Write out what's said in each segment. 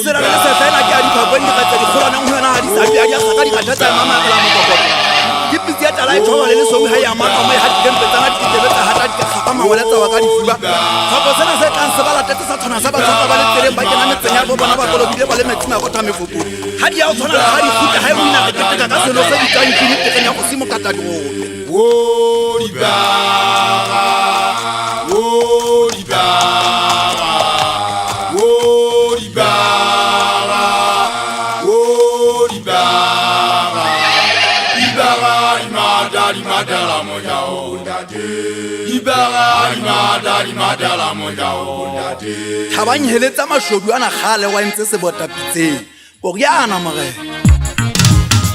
se la le se fela ke a di phapong di katsa di kgolana ho yona ha di sa di a ga di ga tsa mama ka la mokoko ke pitsi ya tala e thoba le so ha ya mama mo ha di tempe tsana di tebetsa ha ta di ka mangwela tsa wa ka di fuba ga go sena se tlang se bala tete sa tshwana sa ba tsaka ba le tsere ba kena metseng ya bona ba kolobile ba le metsing a go tha mefopo ha di a tshwana ha di futa ha e mona ke teka ka selo se di tsang ke di kenya go simo kata di wo di ba Thabang heletsa mashodu ana gale wa ntse se botapitseng o re ana more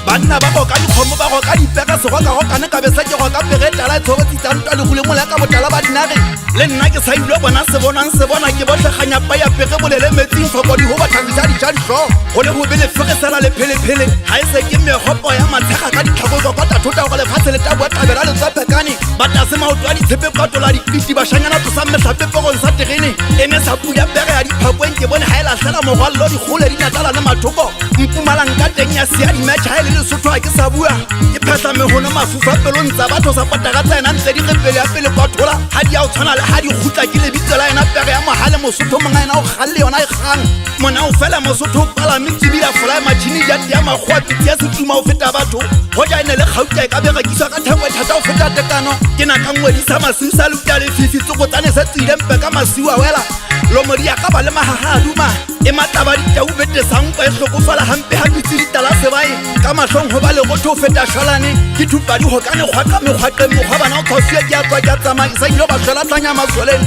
banna ba go ka dikgomo ba go ka dipeka se go ka go kana ka besa ke go ka pegetala tshobotsi tsa ntwa le go le mola ka botala ba dinare le nna ke sa ile bona se bona ke botlhaganya pa ya pege bolele metsing foko di ho batlhagisa di tshadi sho go le go bele fegesela le phele ha ise ke megopo ya matshega ka ditlhako go kwata thota go le fatshe le tabo tabela le tsa pekane ba ta se maotwa di tshepe kwatola di piti ba shanyana tsa mehlape go sa terene ene sa puya pege ya diphapong ke bone ha ela sela mogwallo di gole di natala le mathoko mpumalang ka teng ya sia di match ha le Lesotho ha ke sa bua ke phahla me hona mafufa pelong tsa batho sa pataka tsa ena ntse di repele ya pele kwathola ha di a o tshwana le ha di khutla ke le bitse la ena pere ya mahale Mosotho monga ena o khalle yona e kgang mona o fela Mosotho pala mitsibila fly machine ya magwa pitsi ya setuma o feta batho ho ja ene le gauta ka be rekiswa ka thengwe thata o feta tekano ke na ka ngwedisa masiusa le utale fifi tsoko tsane se tsile mpe ka masiwa wela lo moria ka ba le mahaha duma e mataba di tau bete sang ba hlokofala hampe ha pitsi di tala se bae ka mahlong ho ba le go tho feta shalane ke thupa di ho ka ne khwaka me khwaqe mo ga bana o thoswe ke a tswa ke tsama sa ilo ba shela tlanya masoleng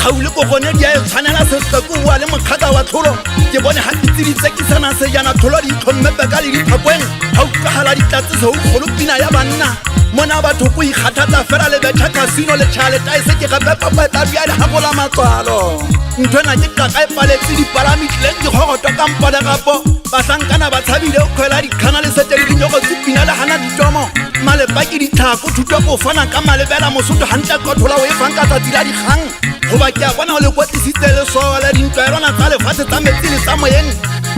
gaule go gone di a tshwanela se se go wa le mokhaka wa tlholo ke bone ha pitsi di tsekisana se jana tlholo di tlhomme ka le di phapweng ha o ka hala di tlatse se o kholo pina ya banna mona batho go ikgathatsa fela le betha casino le chale ta se ke gape papa ta bia le ha bola matswalo ntwana ke ka kae paletsi di palami tleng di gogoto ka mpole gapo basankana ba tshabile o khwela di khana le sete le dinyogo tsipina le hana ditomo male baki di thako thuto go fana ka malebela Mosotho hantla kothola o e fang ka tsa dira di khang go ba ke a bona o le kwetlisitse le sola dintwerona tsa lefatshe tsa metsi le tsa moyeng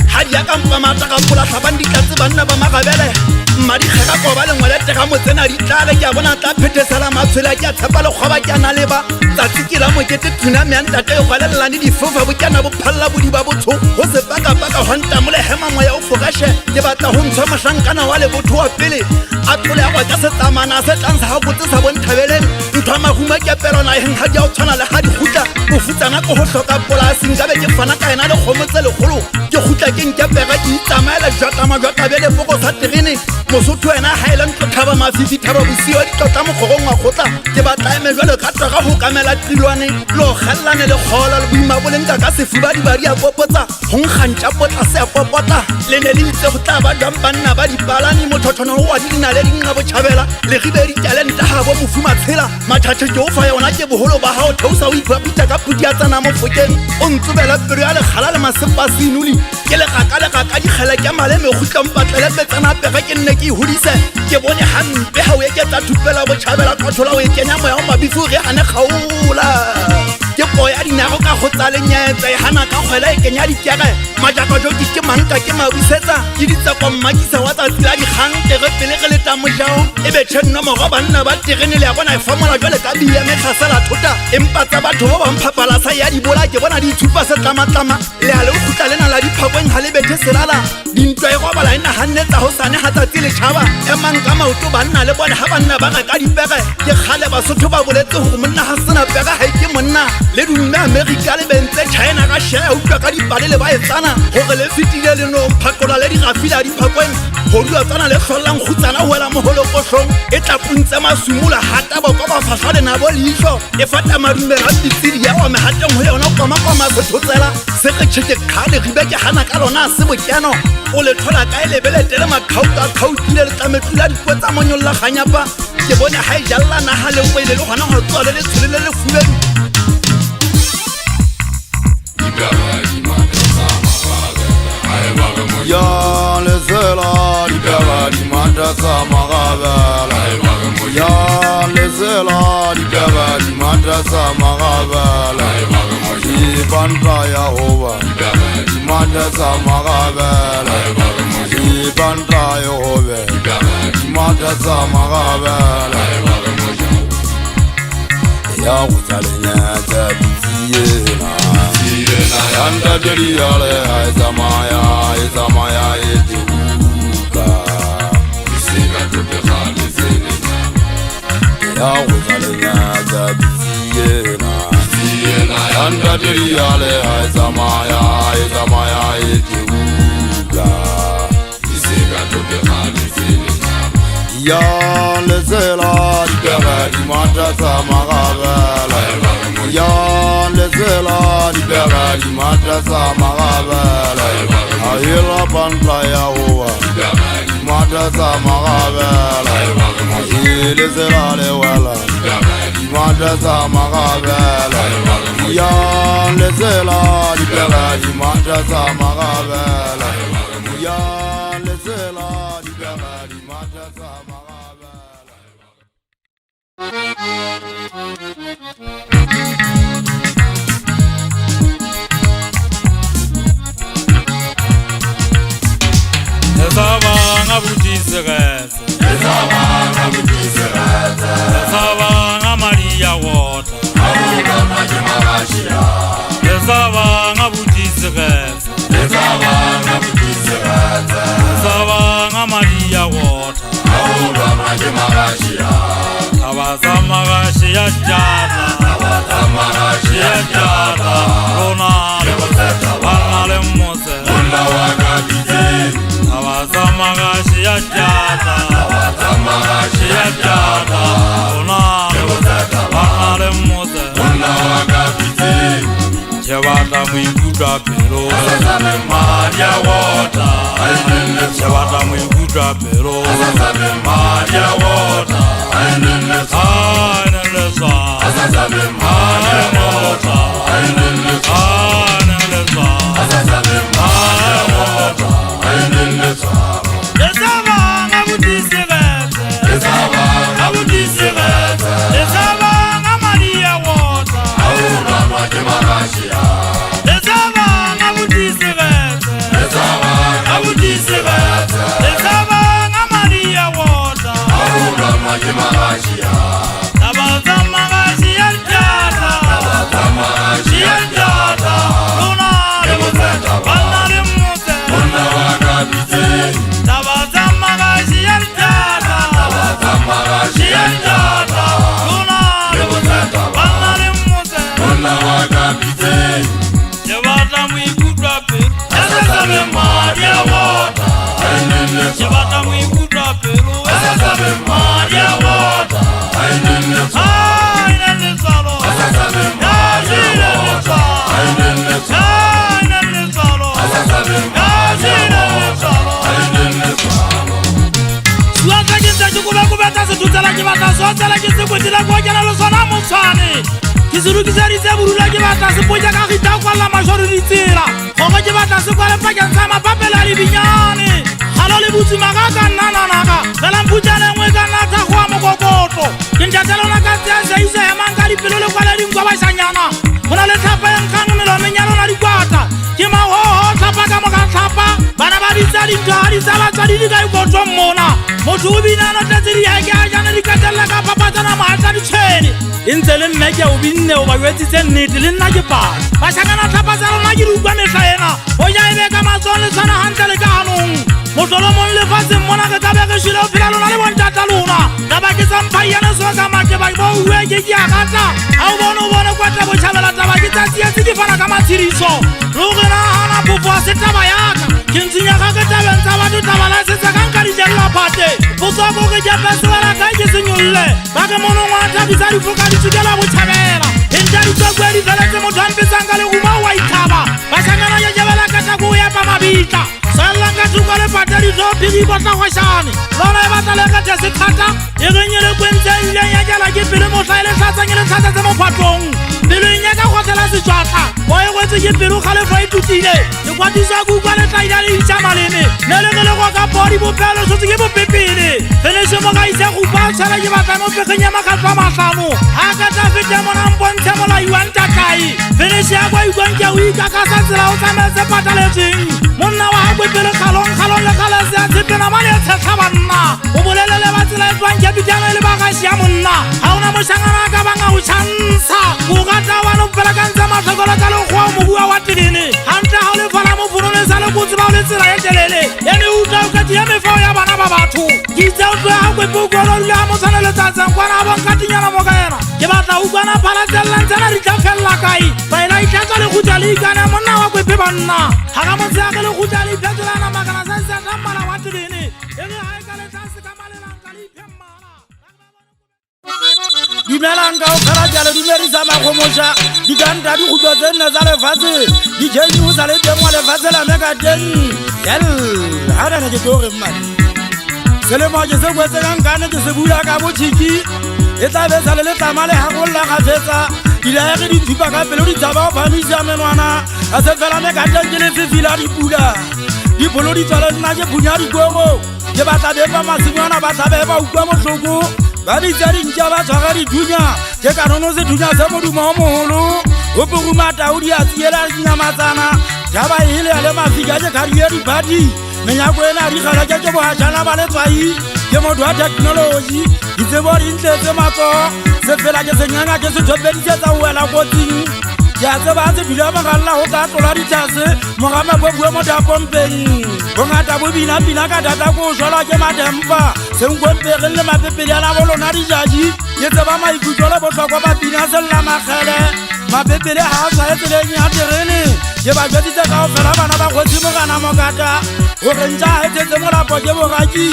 ha di ya ka mpa mata ka pola tlhabang di tlatse banna ba magabele mmadi kgeka ko ba le ngwelete ga motsena di tlale ke a bona tla phethesela matshwela ke a tshepa le kgoba ke a na leba tsatsi ke la mokete tsunami ya ntate e gwalelela le difofa bokana bo phalla bodi ba botsho go se paka hwanta mo le hema moya o fogashe ke batla ho ntshwa mahlankana wa le botho wa pele a tlole ya go ka se tsamana se tlang sa botse sa bonthabeleng ntwa mahuma ke perona e ha di a tshwana le ha di khutla go futsana go hloka polasing ka be ke fana ka ena le khomotse le kholo ke khutla ke nke pega ke itsamaela jata majata be le boko sa terene Mosotho ena Highland go thaba mafifi thaba bosio di tlotla mo gogong wa gotla ke batla eme jwale ka toga go kamela trilwane lo gallane le khola le buima boleng ka sefuba di bari a popotsa go nkgantsa potla se a popota le ne le itse go tla ba banna ba di palani mothothono wa di na le dinga bo chabela le gibe di talent ha bo mofuma tshela mathathe ke o fa yona ke boholo ba hao thausa o ipapita ka pudi ya tsana mo fokeng o ntsubela pelo ya le khala le masepa sinuli ke le ga ka di khela ke male me go tlampatlele betsana pega ke nne ke hudise ke bone hampe ha o ye ke tsa thupela bo chabela kothola o e kenya moya o mabifu re hane khaula ke poya dinago ka go tsa lenyetse hana ka kgwela e kenya dikere majaka jo ke manka ke mabusetsa ke ditsa kwa mmakisa wa tsa tsila di khang tere pele ge le tamojao e be tšhenno mo go banna ba terene le ya bona e famola jwale ka bia me tlhasela thota empa tsa batho ba ba mphapalasa ya di bola ke bona di thupa se tlama le a le go khutla lena la diphapong ha le bethe serala dintwa e go bala ena hannetsa ho sane ha tsatsi le tšhaba e mang ka maoto banna le bona ha banna ba ka dipege ke khale Basotho ba boletse go monna ha sena pega ha ke monna le dumme America le bentse China ka share utlwa ka dipale le ba etsana gore le fitile le no phakola le di gafila di phapong go dua tsana le hlolang khutsana ho wela moholo koshong e tla puntse masumula hata ba ba fahla le na bo leihlo e fata madume ra ditiri ya wa mehateng ho yona kwa se thotsela se re tsheke khale ribe ke hana ka lona se bokeno o le thola ka ele bele tele makhauta khautile le tlametula dipotsa monyolla ganyapa ke bone ha e jalla na ha le kwele le gona go tswala le tshilele le fuleng ya le zela di bega di mata sa magabela ya le zela di bega di mata sa magabela di banta ya hoba di mata matasa magabela Ibanta yobe matasa magabela Ya utalenya tabiyena Yanda deli yale izamaya etuka Isika tope khali zene Ya utalenya tabiyena Yanda deli yale izamaya etuka Isika tope khali zene Ya lezela dibera di matasa magabela Ya lezela dibera di matasa magabela Ayela bantla ya huwa matasa magabela Lezela lewala matasa magabela Ya lezela dibera di matasa magabela Ya lezela dibera di matasa magabela Ezabanga butisegetse Ezabanga Maria water Ezabanga butisegetse Ezabanga Maria water Abazamagashi ya jata Rona Banale Mose Abazamagashi ya jata Rona Banale Mose Chewata mwikuta pero Maria water Chewata mwikuta pero Maria water Kisuru kisari se burula ke batla se poja ka khita kwa la majori ditsela Khonga ke batla se kwa le pakeng sa mapapela le binyane Halo le butsi magaka nana Bela mputjana ngwe ka natha kwa mokokoto Ke ntatela ka tsa se isa ya manga dipelo le kwa le dinkwa bashanyana Hona le thapa ya nkang melo menyalo na dikwata Ke mahoho thapa ka moka thapa Bana ba ditsa dintari tsa batsadi di ka ikotso mona Motho o binana tlatse di hake a jana di katella ka papatsana mahatla ditshwene Intse le mme ke o binne o ba wetsitse nnete le nna ke pala Bashakana thapa tsa rona ke di utlwa mehla ena O ja ebe ka matsoho le tshwana hantle le ka hanong Motlolomong lefatsheng mona re tla be re shile ho phela lona le bontata lona Taba ke sa mphaiane so ka make ba bo uwe ke a gata A o bone kwatla botjhabela taba ke tsa tsietsi ke fana ka matshiriso Le ho re nahana phofo a se taba yaka Ke ntsinya ka ke tabeng tsa batho taba la setsa ka nka dijella phate Botswako ke japa sebala ka ke senyolle Ba ke monong wa thabisa difoka di tsikela botjhabela Enta ditsokwe di feletse motho a mpetsang ka le uma wa ithaba Bashanyana ya jabela ka tsa ko ya pa mabitla Salanga tuka le pateri zo pigi bota kwashani Lona e batla le ka tse khata E re nyele kwentse ile ya jala ke pele mo hlaile tlatsa nyele tlatsa tsa mo phatlong pelo e nyaka go tla se tjwatla o e gwetse ke pelo ga le fa e tutile ke kwatisa go kwa le tlaila le itsa maleme ne le go ka body bo pelo so ke bo pepele finish mo ga isa go ba tsala ke batla mo pekenya makatwa mahlano ha ka ta fete mo na mpontsha mo la yuan takai finish ya go ikwa ke o ikaka sa tsela o tsametse pataletseng monna wa go pelo khalong le khala se tsena male tsha banna o bolelele ba tsela e tswang ke bitana le ba ga sia monna ha ona mo shangana ka banga o chansa go gata wa no pela ka ntsa matlhokola ka le go mo bua wa tedini hanta ha le fala mo fono le sa le botse ba le tsela e telele ene o tla ka di me fa ya bana ba batho ke tsa o tla go bogolo le mo sana le tsa kwana ba ka tinyana mo ka ena ke batla o kwana phala tsela ntsana ri tla fella kai ba ina itlatsa le go tla le ikana monna wa go banna ha ka mo tsa ka le go tla le phetolana magana sa sa tla mala wa tedini ene ha e ka le tsa se ka malela ka le phemmala Dimelang ka o khala jalo di merisa magomosha di ganta di go tsena tsa lefatshe di jeni o sa le teng wa lefatshe la meka teng yel ha na ke tore mmane sele mo je se kwetse ka nkane ke se bula ka botshiki e tla be sa le tlamale ha go la ga fetsa di la re di thipa ka pelo di tsaba ba misa menwana a se fela meka teng ke le fifila di pula di bolo di tsala nna ke bunya di gogo ke batla be ba masimana ba tla be ba ukwa motloko ba di tsari ntja ba tshwara di dunya ke kanono se dunya se moduma o moholo o poguma taudi a tsiela di nyamatsana ja ba ile ya le mafika ke career di party menyako ena di khala ke bo hajana ba le tswai ke mo dwa technology di tsebo di ntletse matso se fela ke senyanga ke se tshopeditse tsa wela kotsing ya tseba tse dula ba galla ho tla tlola di tlase mogama bo bua mo da pompeng bongata bo bina ka data go jwala ke madempa se ngwempere le mapepele a la bolona di jaji ke tseba maikutlo le botlhokwa ba bina sella magele mapepele ha a sa etseleng ya terene ke ba jweditse ka o fela bana ba kgotsi mogana mokata gore ntja a etsetse molapo ke boraki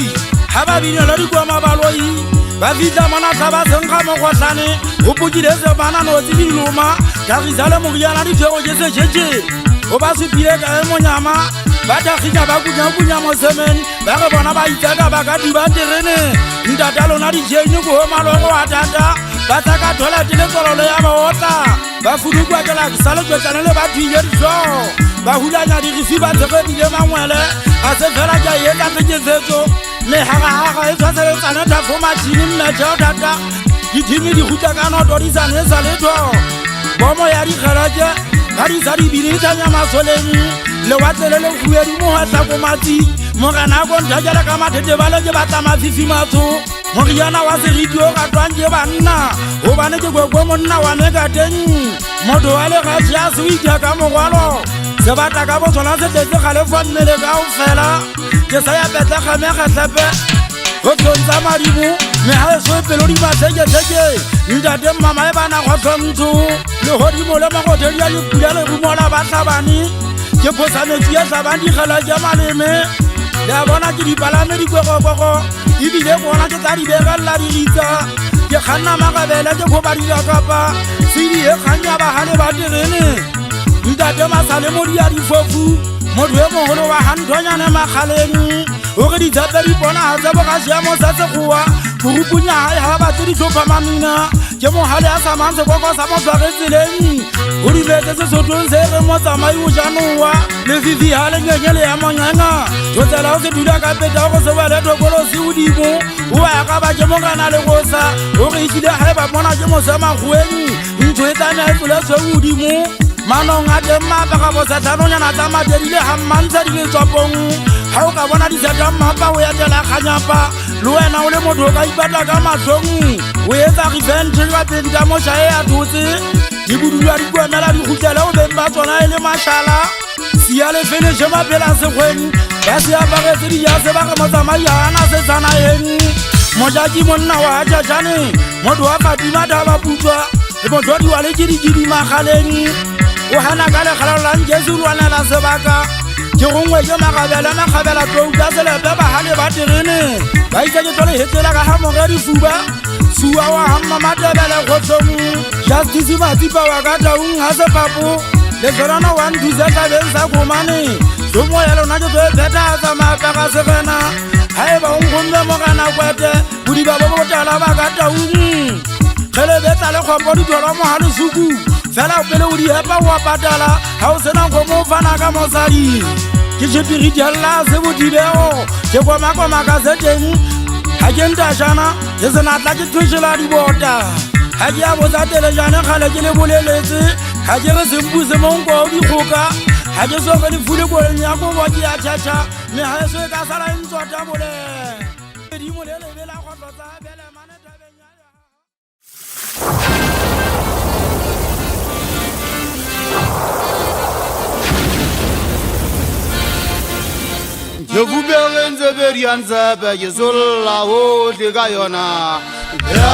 ha ba binela dikwama baloi ba fitla mona tla ba senkga mogotlane o pokile se bana notsi di loma ka rizale moriana dithego ke se tšhetše o ba supile ka e monyama ba thakgika ba kunya mo semen ba re bona ba itseka ba ka diba terene ntata lona ditšhene ko malogo a tata ba tsa ka thola tile tsololo ya baotla ba fudukwa ke la sale tswetsane le ba thuile diso ba hulanya dirifi ba tshegedile mangwele a se fela ke a etla tseketsetso mehagaga e tshwatseletsane thafo matšhini mmetšheo thata dithini di gutla ka noto di sane sa letho bomo ya dikgeleke ga di sa di binitanya masoleng lewatlele le huedi mo hatlako matsi mogana a konthakela ka mathete ba le ke batla mafifi matso moriana wa seriti o ratwang ke banna gobane ke kwekwe monna wa meka teng motho wa legatši a se o itia ka mogwalo se batla ka botsona se tletse galefa mmele ka o fela ke sa ya petla kgamegatlepe go tlontsa madimo meha e so pelo di matheketheke ntate mmama e bana kgotlhontho le godimo le magothedi ya dipula le rumola ba tlhabane ke phosanetsi ya tlhabang dikgela ke maleme le a bona ke dipalame dikwekokoko ebile bona ke tla di begelela diritsa ke kganna magabele ke phobadila kapa sedi e kgang ya bagale ba terene ntate masale mo di ya difofu motho e mogolo wa hanthonyane magaleng gore dithape di bona ga tse bogasiamo sa sekgowa borupunya gae ga batse ditlhopha mamina ke mogale a samang sekoko sa motshware tseleng o dibetse sesothong se re mo tsamai o janowa lefifi ga lenyenyele ya monyenga thotsela o se dula ka peta go se wele tokolosi odimo o ya ka ba ke mogana le gosa gore etlile ga e ba bona ke mosemakgoeng ntho e tsamea e tloletswe odimo manong a teng maapaka bosetlhanonyana tsa madedile ga mmantsha di le tswapong ga o ka bona diseta mmapa o etela kganyapa le wena o le motho o ka ipatla ka matlhong o etsa revenge ka penta moša e a thotse di bodulwa di kwemela di gutlela o beng ba tsona e le mašala sia le feneshe maphela sekgweng ba se aparetse dijase ba re motsamai ga ana setsanaeng mojaki monna wa jajane motho wa fatima thaba putswa le motlhodi wa le kedikedi magaleng o hana ka lekgalo la nkese o lwanela sebaka ke gongwe ke magabela touka selepe bagale ba terene ba itse ke tlo le hetela ka ga mogedi fuba sua wa hamma matebele kgotlong justice matsipa wa ka taung ga sepapo leferana wa nthusa tlabeng sa komane somo ya lona ke tlo e phethatsa maapaka segena ga e ba ongomme mogana kwete bodiba bo botala ba ka taung gelebetsa le kgopo ditolo mogale suku fela pele o di hepa wa patala ha o sena go mo fana ka mosadi ke jepiri dialla se bodilego ke koma ka seteng ha ke ntashana ke sena tla ke twishela di bota ha ke a botsa telejane khale ke le boleletse ha ke re sempuse monko di khoka ha ke so le fule go nya go bo ke a chacha me ha so ka sala ntsota bole di mo le bela go tlotsa bele mane tabeng ya Ke buberenze berianze be yezolla o de gayona ya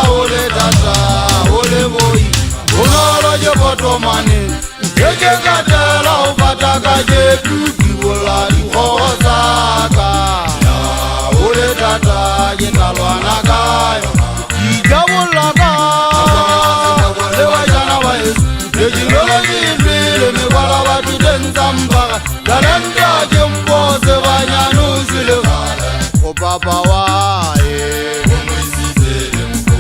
o le tata o le boy onala je botomane ke katela o pataka je tukibola di hosaka ya o le tata je talwana kayo ijabola ka le wajana wa yesu de jingolo jibile me bala watu denzamba dalanda je mboze banyanu zile o papa wae omwisizele mbo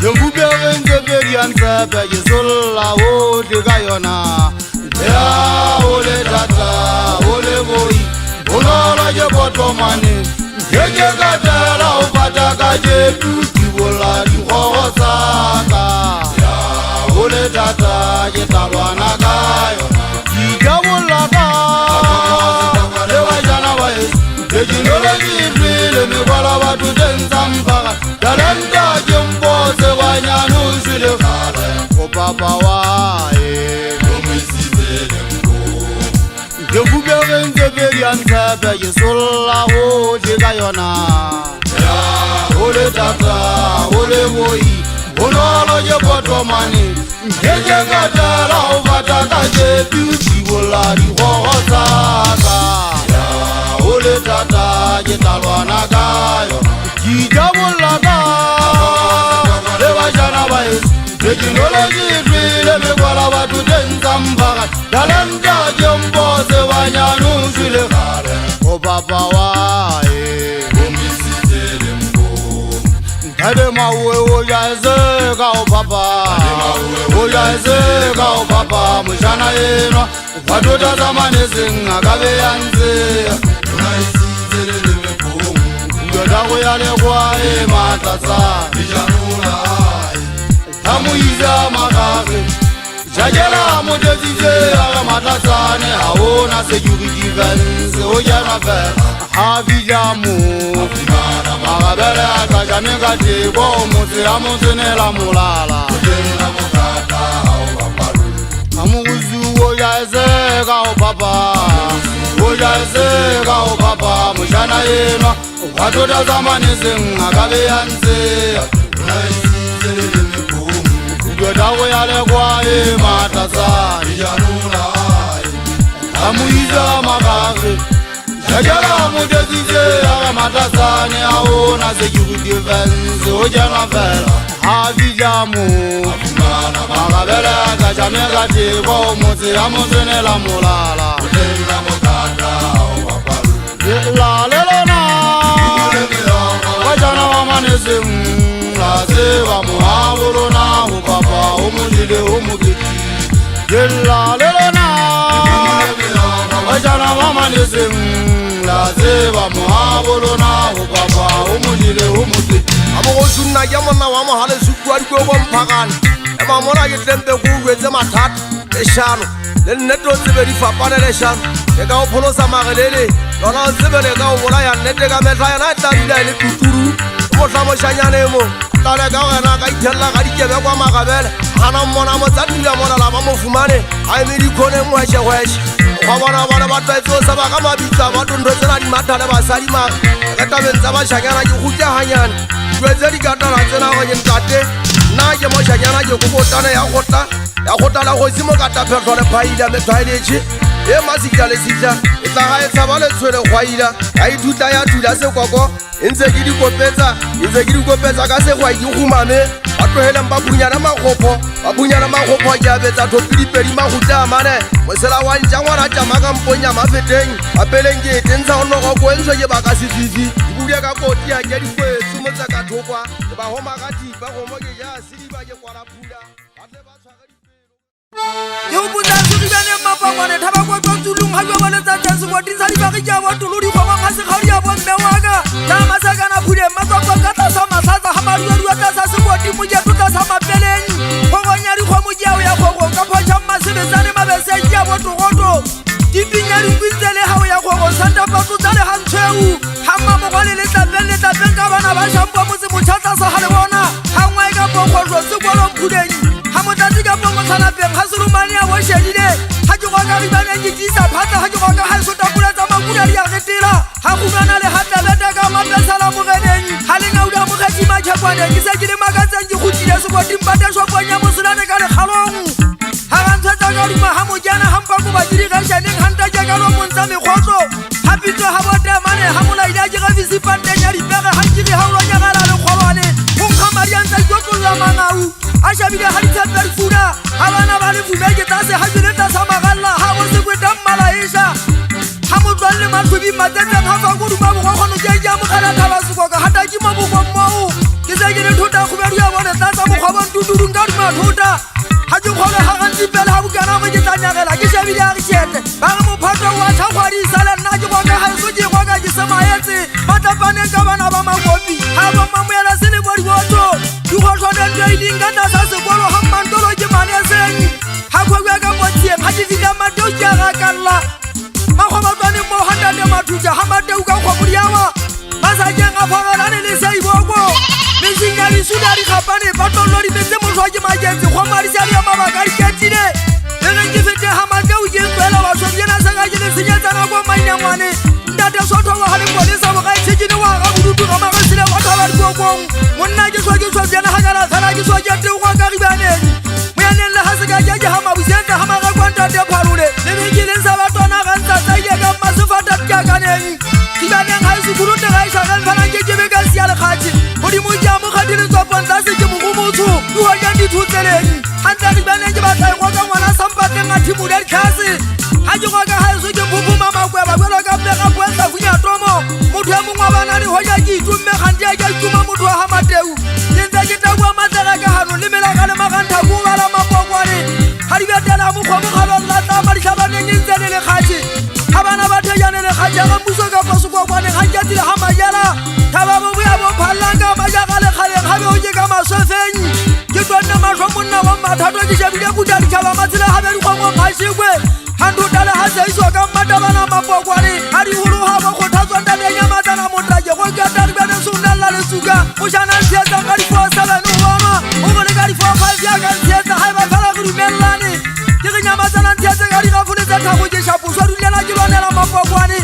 ngebuberenze berianze be yezolla o de gayona ya ole tata ole boy onala je botomane je katela o pataka je tukibola di hosaka ya ole tata je talwana kayo ijabola ka le wajana wa yesu de jingolo jibile me bala watu denzamba dalanda je mboze banyanu zile o papa wae omwisizele mbo ngebuberenze berianze be yezolla o de gayona ya ole tata ole boy onala je botomane ngeje katala o pataka je tukibola di hosaka ya ole tata je talwana kayo ijabola ka le wajana wa yesu de jingolo jibile me bala watu denzamba dalanda je mboze banyanu zile o papa wae omwisizele mbo Ade mawe oyazeka o papa oyazeka o papa mushana yenwa watoda zamane zinga kabe yanze unaisizele lemepho ndoda kuyale kwa ematasa ijanula tamuiza makare jajela modezize aga matasane haona security fence ojana fe havijamu magabele akajame kati bo muti amuzinela mulala amuguzu oyazeka o papa oyazeka o papa mushana yenwa watoda zamane zinga kabe yanze ndoda kuyale kwa ematasani ijanula amuiza makare jajala mudezize aga matasane aona security fence ojana fela havijamu magabele akajame kati bo muti amuzinela mulala lalelona wajana wamanesimu lazeba muhaburona upapa umudile umugiti lalelona wajana wamanesimu lazeba muhaburona upapa umudile umugiti amogosunna ke monna wa mohale sukwadi ko bompagane e mamona ke tempe go wetse mathata eshano le nnete o tsebe di fapane le shano e ka o pholosa magelele lona o tsebe le ka o bola ya nnete ka metla yana e tabila le tuturu mo tla mo shanyane mo tale ka wena ka ithella ka dikebe kwa magabele gana mmona mo tsadila mona la ba mo fumane a eme di khone mo hweshe wa bona bana ba tsetse o saba ka mabitsa ba tondo tsena di mathale ba sadi ma ka tabeng tsa ba shanyana ke khutya hanyane twetse di katana tsena go ntate na ke mo shanyana ke go botana ya gota la go simo ka taphetlo le phaila me toiletše e masika le sitla e tla ga e tshaba le tshwele gwaila a ithuta ya thula sekoko e ntse ke dikopetsa ka segwai ke humame ba tlogeleng ba bunyana magopho ke a betsa thopidipedi magutla mane mosela wa ntša ngwana tšama ka mpong ya mafeteng apeleng ke etentsha go nogoko e ntshwe ke baka sefifi ebule ka koti ya ke dikwetsi motsa ka thokwa e ba goma ka tipa gomo ke ja sediba ke kwala phula ba tle ba tshware Yo buta suri bane mapa wane thaba ko to tulung ha yo wane ta tsu ko tin sari ba ki ja wa tuluri ko ma se khari ya bon mewaga ta masaka na phule ma ko ka ta sa ma sa ha ma ru ta sa se ko ti mu je ta sa ma peleng ko go nyari ko mu ja ya ko ka pho cha ma se be zane ma be se ja wa to go to ti pinyari kwintsele ha ya ko go santa pa tu tsale han tsheu ha ma mo go le ta ka bana ba shampo mo se mo tshata sa ha le bona ha ngwa ka po go ro se ko lo phuleng ha mo ta ka po mo tsana pe ha se rumani ya wo shedile ha ke go ka ri bana ke tisa phata ha ke go ka ha so ta pula tsa ma kula ya ke tela ha go bana le hata beta ka ma pe sala mo geneng ha le nga uda mo khathi ma tshakwane ke se ke le magatsang ke khutile se go timpata so kwanya mo sulane ka le khalong ha ga ntsa ka ri ma ha mo jana ha mpa ko ba diri ka shaneng hanta ja ka lo mo ntsa me khotso ha pitso ha bote mane ha mo la ila ke ga visi pande nya di pega ha ke ha lo nya gala le kholoane go khamari ntsa jo tlola mangau a shabile ha di tsapari funa ha bana ba le fumeke tsa se ha jile ta sa magalla ha mo se kweta malaisha ha mo tlolle mathubi matsetseng ha fa go duma go khono ke ja mo khala thaba se go ka hata ke mo go mo ke se ke le thota go be ya bona tsa mo go bona tuturu nga ma thota ha ke khole ha ga ntipela ha bukana go ke tsanyagela ke shabile ha ke tshete ba mo phato wa tha khwadi sala nna ke go ka ha so ke go ka ke semaetse matapane ka bana ba makopi ha ba mamela se le bodi boto du go tshwana le ilinga na sa se go ha mantolo ke mane seng ha go ga ka motse ha ke fika mateo ke ga kalla ma go ba tsane mo handa le mathuja ha mateo ka go bodiawa ba sa ke nga fagala le sai bogo me singa di sudari khapane ba tolo di metse mo tshwa ke majense go mari sa ya mabaka di ketine le neng ke fete ha mateo ke tsela ba so yena sa ga ke le senyetsa na go mainyangwane ndate so thoba ha le go le sa bo ga itshekine wa ga bududu ga magasile wa thoba di gogong monna ke so yena ha kana tsala ke so ke te go ka ribaneng mo yaneng le ha se ga ke ha mabusetsa ha maga kwanta te pharule le be ke le sa ba tona ga ntsa tsa ile ka masofata ke kaneng kibaneng ha se kuruta ga isa ga fana ke be ka sia le khati bodi mo ja mo khati le tsopon tsa se ke mo go motho du wa ya di thutseleng hantsa di bana ke ba tsa go ka ngwana sampate ngathi mo le khasi ha ke go ka ha se ke bubuma makweba belo ka pega kwetsa funya tomo motho ya mongwa bana le ho ya ke itumme ganti ya ke ituma motho ha mateu tentse ke ta bua matsela ka hano le mela ka le magantha go bala mapokwane ha di betela mo go mo galo la ta ba di tlhabane ke ntsele le khati ha bana ba thejane le khati ga puso ka poso go bone ga ke tile ha majala ta ba bo ya bo phallanga ba ja ga le khale ga be o ke ka masofeng ke tsonna masho monna wa mathato ke shebile ku tla di tshaba matsela ha be di go mo phashikwe handu tala ha se iso ka matabana mapokwane ha di hulu ha ba khothatswa ntate nyamatsana motraje go ke tla di bana sundalla le suka o jana tsietsa ka di 47 o bona o bona ka di 45 ya ka tsietsa ha ba fala go dumellane ke re nyamatsana tsietsa ka di ga fune tsa thago ke shapo so dulela ke bonela mapokwane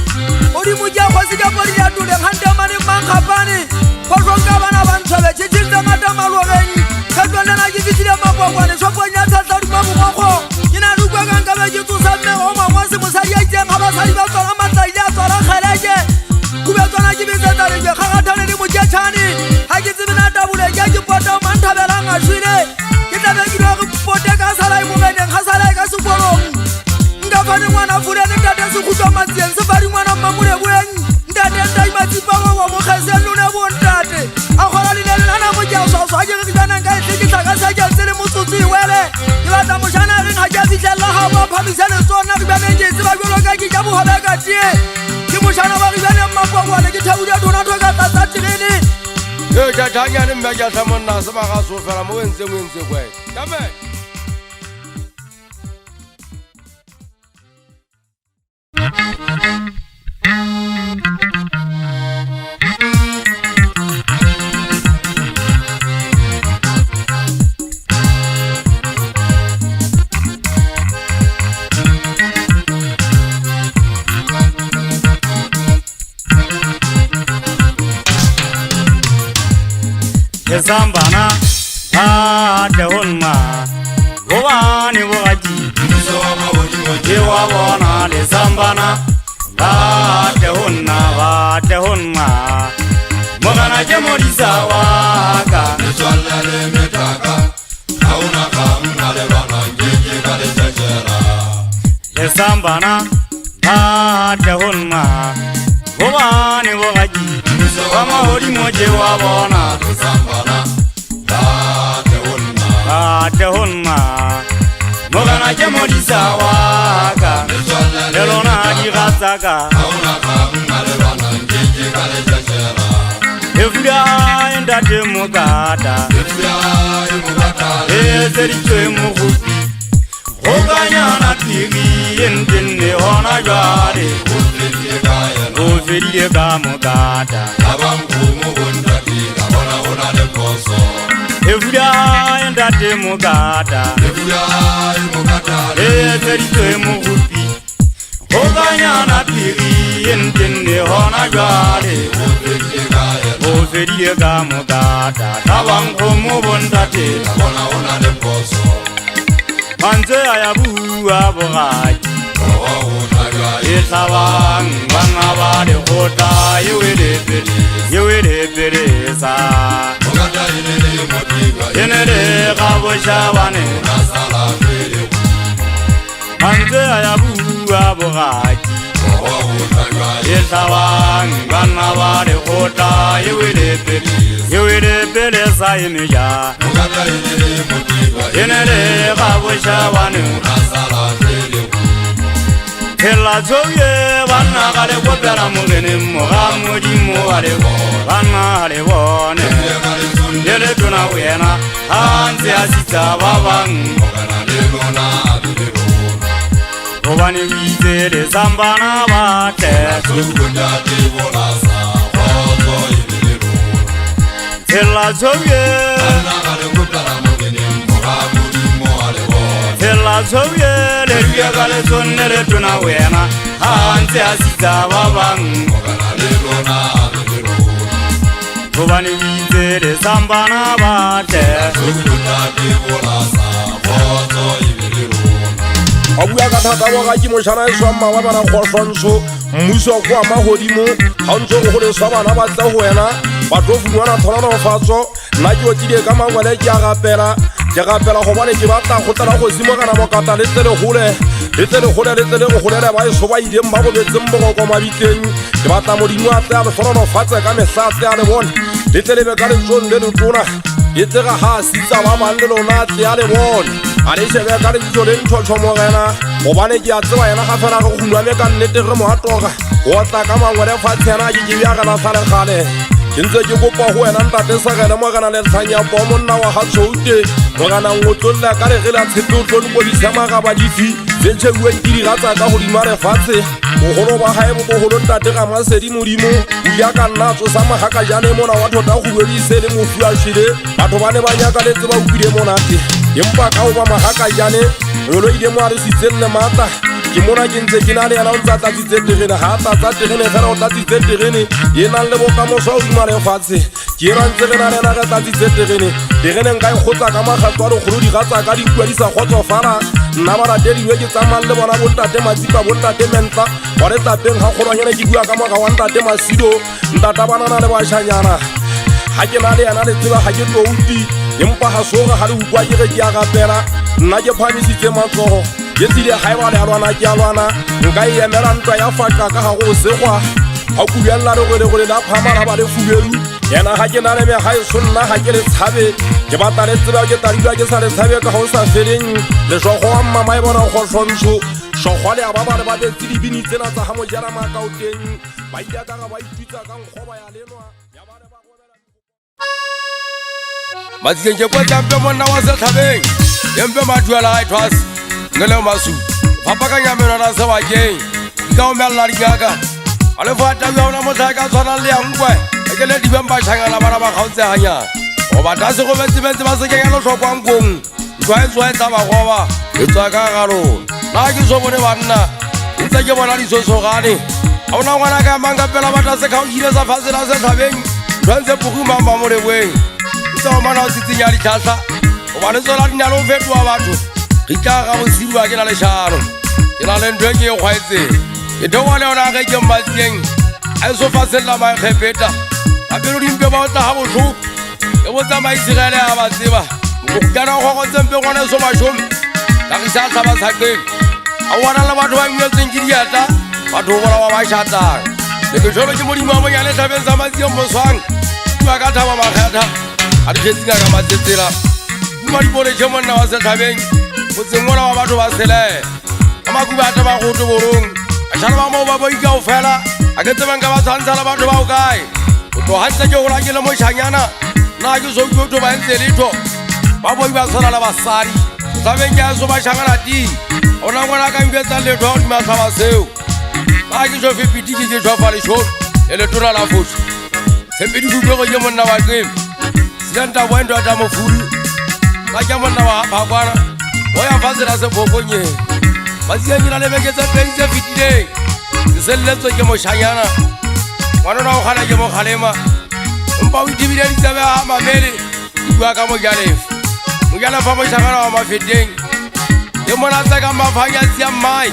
o di mo ja go se ka podi ya tule hande mane mangapane go ka bana ba ntshebe tshitse mata maloreng ka tsonela ke fitile mapokwane so ponya tsa tsa di mamogo ina lu kwa ka ba ke tsosa mme o mangwa se mosadi ya itseng ga ba sa di ba tsona matla ile a tsona kgeleke kube tsona ke bitse tsa le ga ga thane le mojechane ha ke tsebena tabule ke pota man thabela nga shwile ke tla be ke lo go pote ka sala I mo beneng ga sala ka sekolong nda fane ngwana fule le tate se khutwa matseng se bari ngwana mamule buen ntate ntai matsipa wa mo khase lona bo ntate a khola le le lana mo ja so ke ke bana ka ke tsaka sa ke tsele motsotsi wele ke batla mo jana re ga ja fitlela ha ba phamisa le tsona ke bana ke se ba go ka ke ja bo hoba ka tie ke mo jana ba re bana mapokwane ke thabudia dona tho ka tsa tirene e ja thanya ne mma ja tsamonna se ba ga so fela mo wentse kwe amen. Sambana ate honma gowani waji jewa bona le sambana ate honma mogana jemorisa waka Nchwalele metaka kauna kamna le bana njeje kale jajera le sambana ate honma gowani waji kama hori moje wa bona Sambana ate honma mogana ka hauna kanga le bana ngeke ka le jajera efuya endate mugata efuya mugata ezerichwe mugupi oganyana pigi endenne hona jare oferie ka mugata abangumu bondati kabona ona le koso efuya endate mugata ezerichwe mugupi oganyana pigi endenne hona jare oferie ka mugata abangumu bondati kabona ona le koso Manze ayabuwa bogaji Isawang bangabade kota Yewele pereza Yenere kaboshawane Manze ayabuwa bogaji Isawang bangabade kota Yewele pereza yemeja Yenere kaboshawane Hela zoye wana kale kopera mugene mugamudi muwale wana hale wone Yele tuna wena hanze asita babang Obani wizele zambana bate Hela zoye Hela zoye Leria gale sonere tuna wena Hanze asita babang Obani wizele zambana bate Abuya ka thata wa ga kimoshana e swama wa bana go sonso mmuso kwa mahodimo ha ntse go le swa bana ba tsa ho wena ba tlo fuwana thola no fatso nna ke otile ka mangwele ke a gapela go bane ke batla go tla go simo kana mo kata le tsele go ba e so ba ile mma go betseng bo go mabitleng ke batla modimo a tla le forono fatse ka mesatse a le bona le tsele be ka le tsone le tona e tsega ha sitsa ba mang le lona tle a le bona a le shebe ka le ditso le ntho mo gena go bane ke a tseba yena ga fela go gunwa me ka nnete re mo atoga o tla ka mangwele fatshena ke bia kana sa le gale ntse ke kopa go wena ntate sa gele mo gana le tsanya po monna wa ga tsoute mo gana ngotlolla ka le gela tshetse o tlone go di sama ga ba difi tse bueng ke di ratsa ka go di mare fatshe go golo ba gae bo go lo ntate ga masedi modimo o ya ka nna tso sama ga ka jane mona wa thota go bedi se le mo fua shile batho ba ne ba nyaka le tseba o kile monate empa ka o ba magaka jane o lo ile mo a re sitselle mata ke mona ke ntse ke na le yana o ntsa tlatsitse terene ga ta tsa terene fela o tlatsitse terene e nang le bokamoso o dima lefatshe ke ra ntse re na le yana ge tlatsitse terene nka e kgotsa ka magatlo a dikgolo di gatsa ka dikua di sa kgotsofala nna ba ratediwe ke tsamayng le bona bontate matsipa bontate mentla wa le tlapeng ga kgolwanyane ke bua ka moga wa ntate masido ntata banana le bašanyana ga ke na le yana le tseba ga ke touti empa ga soga ga le ukwa ke ge ke a gapela nna ke phamisitse matsogo ke tsile ga e ba le a lwana ke a lwana nka e emela ntwa ya faka ka ga go segwa ga kubialela le la phamala ba le fubedu yena ga ke na le mega e sonna ga ke le tshabe ke batla le tseba ke tadilwa ke sa le tshabe ka go sa feleng le jogo wa mmama e bona go tlhontsho shogwa le a ba le ba betse dibini tsena tsa ga mojela makaoteng ba ile ka ga ba itwitsa ka nkgoba ya lenwa ya ba le ba gobela Matseng ke kwa tampe monna wa se thabeng yempe maduela I trust ngele masu papa ka nyamela na se wa ke ka o mela dingaka ale fata ya ona motha ka tshwana le angwe ke le dibemba tshangala bana ba gautse hanya o ba tase go betse ba se ke ya lo tlhokwa ngong tswa tsa ba goba e tswa ka garo na ke so bone banna ntse ke bona di sosogane a ona ngwana ka manga pela ba tase ka o ile sa fasela se thabeng tshwanetse boguma ba mo lebeng tsa mana o tsitsinya di tlhasa o ba le tsola di nalo fetwa batho ke tla ga go siwa ke na le shano ke na le ntwe ke e khwaetse ke thowa le ona ge ke mbatseng a so fasela ba khepeta a pelo dimpe ba tla ha botlhoko e go tsamaisegele a ba tseba go kana go go tsempe gona so mashom ka ke sa tsaba tsake a wana la batho ba mmetseng ke diata batho bona ba ba shata le ke jolo ke modimo mo ya le tlhabeng sa matsi mo swang ba ka thaba ba khatha a di tsetsinga ka matsetsela mo di bole je monna wa se tlhabeng go tsengwela wa batho ba sele a makuba ta ba go to borong bašhana ba moo ba boikao fela a ke tsebang ka ba tshwantshana batho bao kae o tlo gantse ke gola ke le mošhanyana nna ke sokiotho ba ntse letho ba boi ba tshwana le basadi o sabeng ke a so bašhangana ting go na ngwana ka nketsang letho a godima tlhaba seo a ke sofe pitiki ke tšhofa lešono le letona la foso tshepedikutlwego ke monna wa keme silanta boento ata mofuri ka ke monna wa gaphakwana go ya fa sela sephokonyeng basianyela le beketse pedi tse fetileng ke seleletswe ke mošhanyana ngwanona go kgala ke mokgalema empa o itebile ditsebe a mamele ke bua ka mojalefa mošhangana wa mafeteng ke mona tse ka mafang ya tsia mmai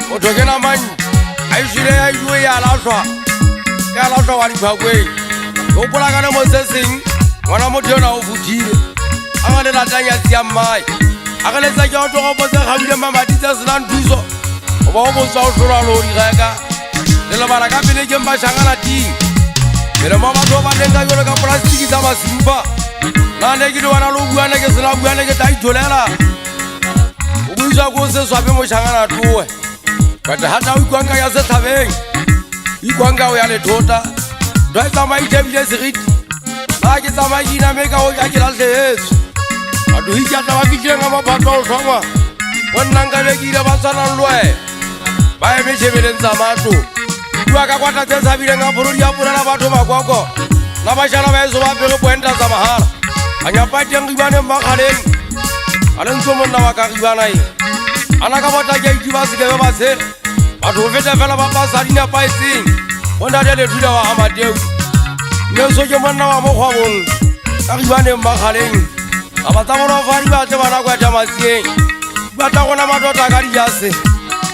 motho ke namanyi a išwile ya iwe ya latlhwa ke a latlhwa wa diphakeng ke opolakane mo se seng ngwana motho yona o fothile a ga le latang ya tsia mmai a ge letsa ke otlogopo tse kgabile mamati tse senang thuso go ba go botswa o tlholwa le go direka le lebala ka pele ke mašhangana ting melemo batho ba leng ka jolo ka polastiki tsa masimpa nna ne ke di bona le o buane ke sena buane ke ta itholela o buiswa ko se swape mošhangana towe but hata o ikwanka ya setlhabeng ikwanka o ya lethota ntho e tsamaitebile seriti na ke tsamakiname ka go ja ke latlhegetswe batho ikatla ba fitlhileng ka maphato o tlhongwa go nnang ka bekile ba tshwanang lwe ba eme tšhebeleng tsa matlo bua ka kwata tse tshabileng ka phoro di a polela batho makwako na bašhana ba eso ba pege poenta tsa mahala a nyapateng gibaneng ba kgaleng a lentso monna wa ka gibanae ana ka bota ke iti ba sekebe ba tshele batho go feta fela ba pasa dinapaetseng go ntate lethula wa amateu neso ke monna wa mokgwabong ka gibaneng ba kgaleng a ba tsamonafadi ba tle bana kweta matsieng batla gona matota ka dijase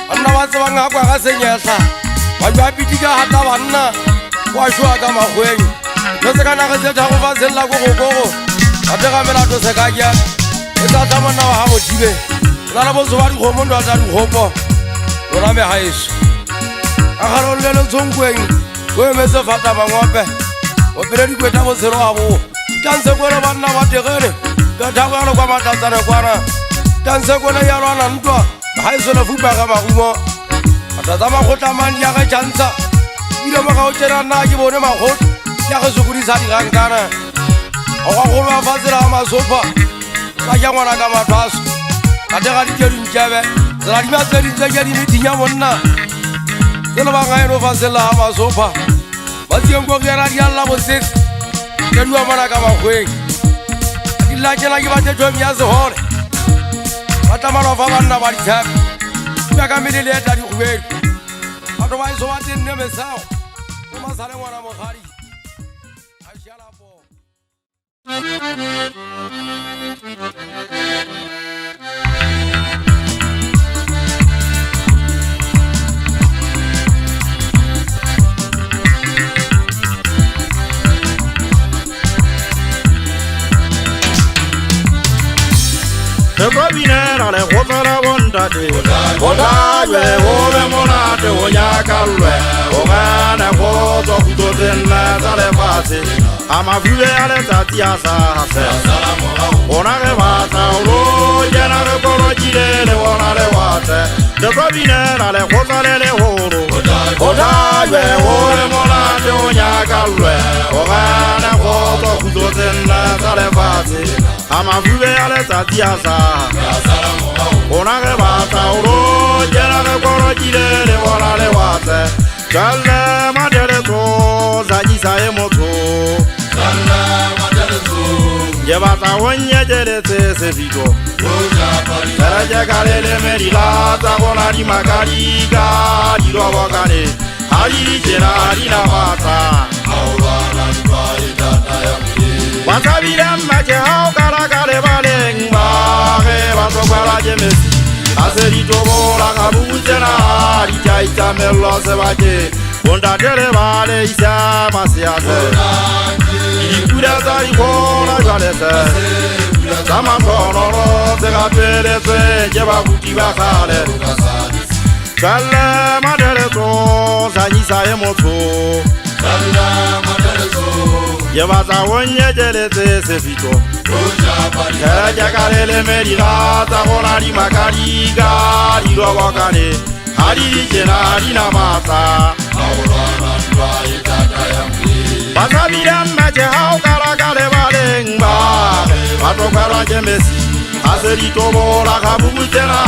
banna ba tsebang ga kwa ga senyetla batho ba pitika gata banna kwa šoa ka magweng no se ka nagetse thago fa selela ko gokogo batho ga melato se ka kea e tsa tla monna wa ga mothibe o na le boso ba dikgomo ndo a tsa dikgopo rona megaeso ka gale o lele tsonkweng o emetse fata mangwape opele dikweta botshelo ga boo tansekwele banna ba tegele ka thago ya le kwa matlatsane kwana tansekwele ya lwana ntwa ga e sole fupa ga magumo batla tsa makgotla mane ya ge tšhantsha ile mo ga o tsena nna ke bone makgotla ya ge sokodisa dirankana go ga golo a fatsela ga masofa ka ja ngwana ka mathwaso ka tega ditse dintšebe tsela dima tse dintse ke dimeting ya monna tse le bangaeno faselela ga masofa ba tsieng ko kena di alela botsetse ke dua mona ka makgweng ke dilatšela ke batetšomi ya segole ba tlamalwa fa banna ba ditšhape bja ka melele eta dikgubedi batho ba eso ba tenne mesago mo masale ngwana mogadi a šialapo Se probinera le gozara bondate Botajwe ove monate onyakalwe Ogane gozo kutotenle zale fase Ama vive ale tati asase Onare vata ulo jenare koro jirele onare wate Se probinera le gozare le horo Botajwe ove monate onyakalwe Ogane gozo kutotenle zale fase Ama vive ale tati asase ona ge bata uro jena ge koro jirele wala le wate Jale madele to zanyisa emoto Je bata wonye jele se vigo Sera je kalele merila ta kona di makari ga di do wakane Ali jena di na bata Bata bilema ke hau kara kare baleng Bahe bato kwala jemesi Aseri tobo la kabutena Rita ita melo se baje Bonda tere vale isa masiase Ikuda za ikona jalese Sama konoro se kapere se Jeba kuti bakale Kale madere to Zanyisa emoto Jeba za wonye jelese se fito Kera jakarele merila Ta kona di makari Gari do wakane ga di ditjena di na matla ba tshabile mmatšhe ga o kala ka lebaleng ba tlokelwa ke mesi a se di tobola ga bubutsena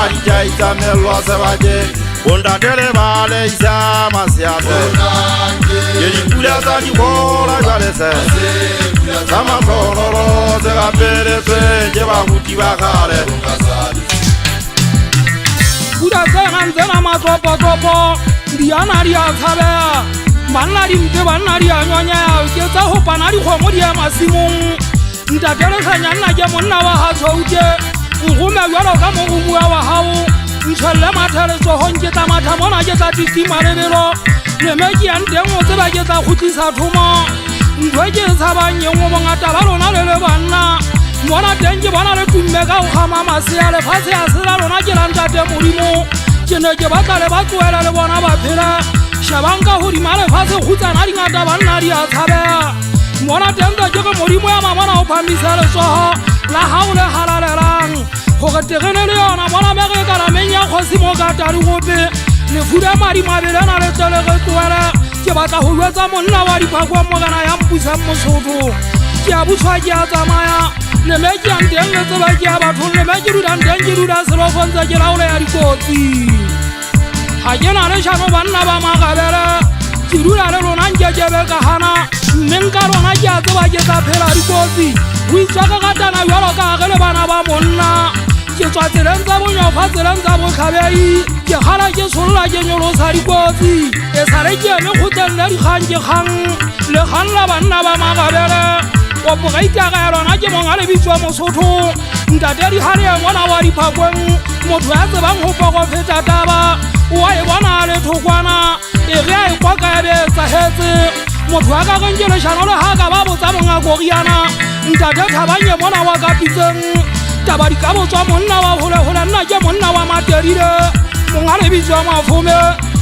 di tšaitsamelelwa sebakeng bontatele ba leisa masease ke dipula tsa dikgola jale se tsa matlololo tse gapeletsweng ke baruti ba gale pula tse gantsena matsopotopo diana di a tshabea banna dimpe banna di a nyonyea ke tsa go pana dikgomo di ya masimong ntatelesanyana ke monna wa gatsouke nkgome bjalo ka mogomua wa gago ntšhelele matheletsogon ke tla matha mona ke tla titima lebelo nemeki yang teng o tseba ke tla kgotlisa thomo ntho ke e tshabang yengwe bongata ba lona le le banna mona teng ke bona le tumme ka go gama masea lefatshe ya se la lona ke lantate modimo ke ne ke batla le ba tloela le bona ba phela šhabang ka godima lefatshe kgutsana dingata banna di a tshabea mona teng ka ke go modimo ya mamona o phamisa letsogo la gago le galalelang gore tegene le yona mona mege kalameng ya kgosi mo ka tari gope lefuda madimabelena le telege tloele ke batla go jwetsa monna wa diphakwa mogana ya mpusang mosotho ke a butshwa ke a tsamaya leme ke yang teng le tseba ke a bathong leme ke dudang teng ke duda selofontse ke laole ya dikotsi ga ke na le šano banna ba magabele ke duda le lona nkekebe ka gana mme nka lona ke a tseba ke tsa phela dikotsi o itswa ka gatana bjalo ka ge le bana ba monna ke tswa tseleng tsa bonyofa tseleng tsa botlhabei ke kgala ke solola ke nyolosa dikotsi e sale ke eme kgotleng le dikgang ke kgang le kgang la banna ba magabele kopo ga itaga ya lona ke monga lebitswa mosotho ntate dikgale ya ngwana wa diphakweng motho ya tsebang go poko feta taba o a e bona le thokwana e ge a e kwa ka ebe tsagetse motho ya ka genke lešano le ga ka ba botsa mongakoriana ntate thabanye mona wa ka pitseng taba di ka botswa monna wa golegole nna ke monna wa materile monga lebitswa mafome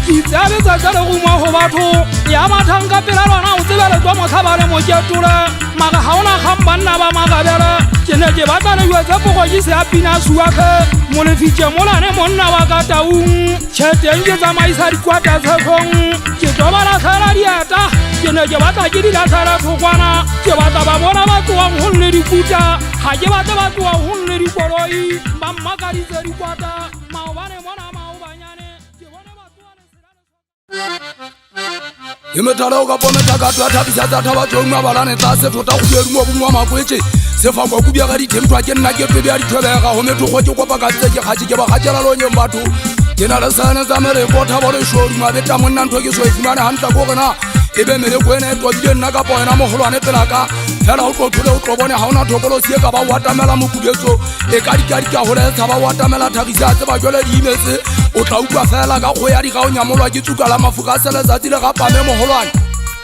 ke itseabetsetse le gomwa go batho ya mathang ka pela lona o tsebeletswa motlhaba le moketole maga ga ona kgang banna ba magabele ke ne ke batla le jwetse pogo ke se a pina suape molefitše molane monna wa ka taung tšheteng ke tsamaisa dikwata tshekgong ke tobalatlhela dieta ke ne ke batla ke dilatlhela thokwana ke batla ba bona ba tloang go nne dikuta ga ke batle ba tloang go nne dikoloi ba mmakaditse dikwata maobane mona maobanyane ke bone ba e methala o ka pometa ka twa thabisa tsa thaba tšong mabalane tsa sefota go dierumo bongwa makwetse sefakwa kubia ga dithentwa ke nna ke pebe ya dithobega go methogo ke kopa ka tse ke kgatše ke ba kgatšela lonyeng batho ke na le sane tsa mereko thabo lešodi mabeta monna ntho ke so e fumane gantla ko gona e be mereko ena e tobile nna ka poena mogolwane pelaka fela o tlothole o tlo bone ga ona thokolo sie ka ba o atamela mokubetso e ka dikadika go letsa ba o atamela thagisa a tseba jole di imetse o tla utlwa fela ka kgo ya dikao nyamolwa ke tsuka la mafoka a seletsatsi le gapame mogolwane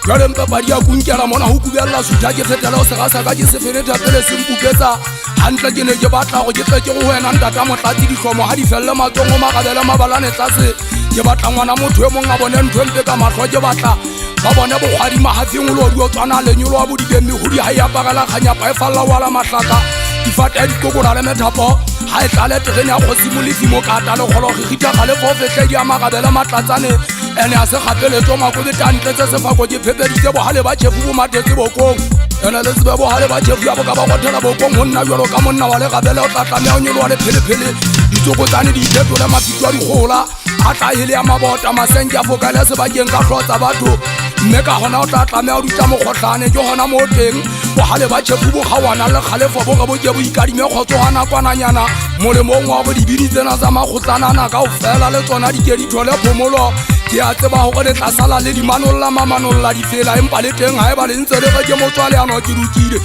jale mpepadi ya kunkela mona go kubelela sutha ke fetela o sega sa ka ke sefeneta pele senkupetsa gantle ke ne ke batla go ke tle ke go wena ntata motlatsi dihlomo ga di felele matsongo magabele mabalane tlase ke batla ngwana motho e mongwe a bone ntho empe ka matlho ke batla ba bone bogwadi magafeng o lodi o tswana lenyolo wa bodibeng megodi ga e apagela kganyapa e falela wala matlaka difata ya dikokola le methapo ga e tlale terene ya kgosi molefi mo kata legolo gegita ga le fo fetledi ya magabele matlatsane ene a se gapeletso makobetantle tse sefako ke phepeditse bogale ba tšhefu bo matetse bokong ene le tsebe bogale ba tšhefu ya boka ba gothela bokong go nna jalo ka monna wa legabele o tlatlamea o nyolowa le phelephele ditsokotsane di ithetole mafito a digola a tla hele ya mabota masenke a fokale sebakeng ka tlhotsa batho mme ka gona o tla tlamea o dutla mokgotlhane ke gona mo teng bogale ba tšhefu bo kgawana le kgalefo bo ge bo ke bo ikadime kgotso ga nakwananyana molemong wa bo dibini tsena tsa makgotlanana ka o fela le tsona dikedithole phomolo ke a tseba gore le tla sala le dimanolla mamanolla di fela empa le teng ga e ba le ntse le ge ke motswaleano ke rutile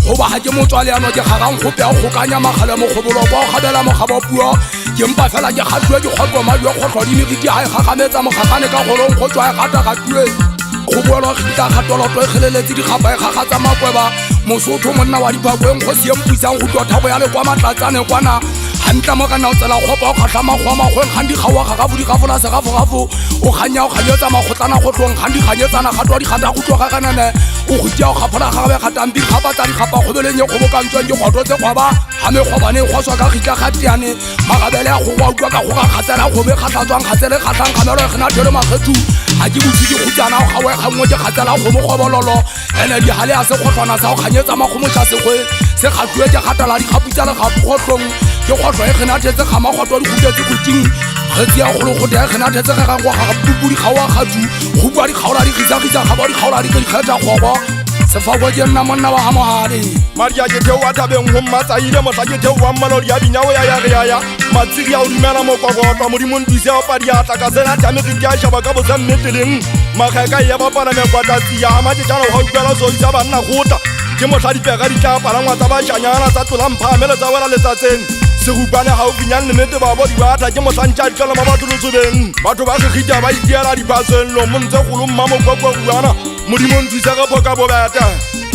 goba ga ke motswaleano ke gagang gope a kgokanya magale mokgobolo kwa o gabela mogaba puo ke mpa fela ke gatue ke kgotlomadi kgotlho dimekiti ga e gagametsa mogagane ka golong kgotswa e gata gatue go boelwa gita gatoloto e kgeleletse dikgapa e gagatsa makweba mosotho monna wa dipakweng go sie mpuisang go tothago ya le kwa matlatsane kwana gantla mo ka nna o tsela kgopa o kgatlha makgo a magweng gang dikgaoa gagafo digafola segafogafo o kganya o kganyetsa makgotlana gotlong gang dikganyetsana gatwa digata go tloga kanane o go tia ga phara ga be khatambi khapa tsa di khapa go beleng go bokantswang ke khotlo tse khwaba ha me khwabane go swa ka khitla khatiane magabele go wa utlwa ka go ga khatsela go be khatlatswang khatsele khatlang khamelo e khana tele makhethu ha ke botse ke khutsana ga wa ga ngwe ke khatsela go mo khobololo ene di hale a se khotlwana sa go khanyetsa makhomo tsa se gwe se khatluwe ke khatala di khaputsala ga khotlong ke khotlo e khana tetse ga makhotlo di khutetse kuting ge ya go go da khana tetse ga go ga pupudi ga wa khatu go bua di khaola di khisa ga ba di khaola di ke di khetsa gogo se fa go jena monna wa hamohale maria ke teo wa tabeng ho mmatsa ile motla ke teo wa mmalo ya binyawo ya matsiri ya o dimela mo kokotwa mo dimondise o padi ya tla ka sena tame ke ya shaba ka botsa mmeteleng magaka ya ba pana me kwatatsi ya ma tjana ho utlwa so isa banna gota ke motla di pega di tla palangwa tsa ba shanyana tsa tlola mphamela tsa wela letsatseng se rupane ha o finyane nnete ba bo di batla ke motlantja di tlola mabatho lo tsobeng batho ba se khita ba itiela di paseng lo montse golo mmamo kokwa buana modimong tsisa ka boka bobeta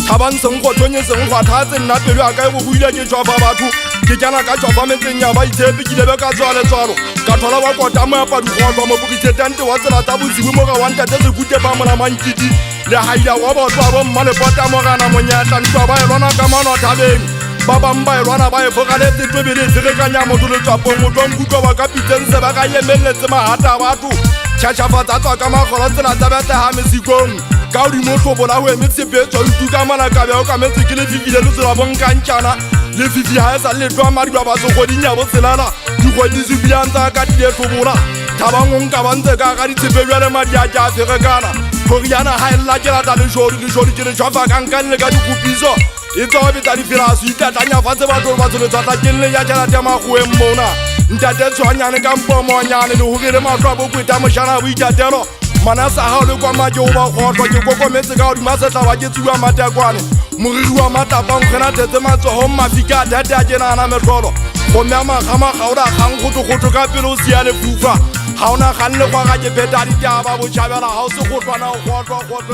thabanseng go tonyetseng go thatse nna pelo a ka go buile ke tswafa batho ke kana ka tswafa metseng ya ba itshepe ke lebe ka tswale tswalo ka thola wa kota mo apa di go mo bukitsetante wa tsela tsa botsibo mo ga wanta tse sekute ba mona mankiti le haila wa ba tswa bo mmale pota mo gana monyatla ntwa ba elona ka mano thabeng ba bamba elwana ba e fokaletse tobele tsere ka nya motho le tswapong mo tlo nkutwa ba ka pitseng se ba ka yemelletse mahata batho tšhatšhafatsa tswa ka magolo tsela tsa bete ha mesikong ka o di motho bola ho emetse betso ntuka mana ka be o ka metse ke le fifile le tsela bonkantjana le fifi ha sa le twa mari ba so go dinya bo tselana di go di zubiantsa ka di tlobola thabang nka bantse ka ga di tsepelwa le madi a ja ferekana koriana ha ella ke la le jodi ke le tshwafa ka nkanle ka dikupiso e tsa be tsa di fela su itatanya fatse batho ba tsole tsata ke le ya jana tema go emmona ntate tshwanyane ka mpomonyane le ho gele matwa bo kweta moshana bo itatelo manasa ha le kwa majo ba khotlo ke kokometse ka di masetla ba ke tsuwa matakwane moriri wa matapa ngena tetse matsoho mafika data a kena na metlolo go mme magama ga ora gang go ka pelo sia le fufa ha ona ga nne kwa ga ke beta di taba bo chabela ha o se go twana go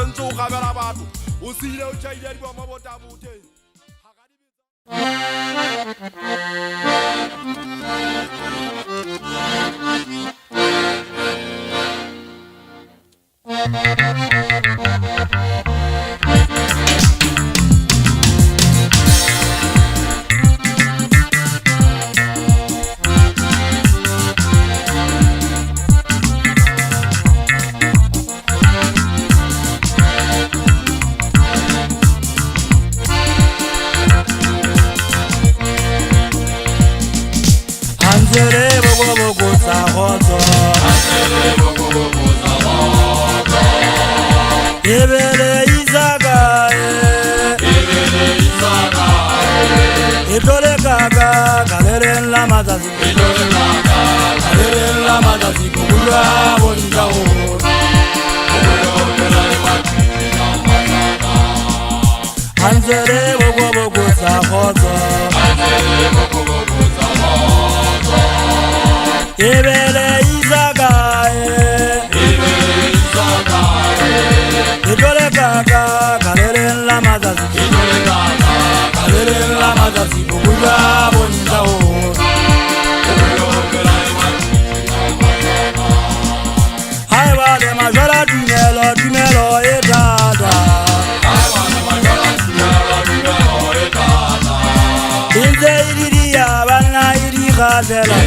ntse o gabela batho o sile o chaile di ba mabota bute Ebele Isaka, Etole Kaka, Kaleren Lamadazi, Kaleren Lamadazi, Kula Bonjao, Hansere Bobo Sahoto, Ebele Isaka, Etole Kaka, Kaleren Lamadazi, Kaleren Lamadazi, Kula Bonjao. Hai vale majora dumelo e dada. Inze iriya bana iri khazela.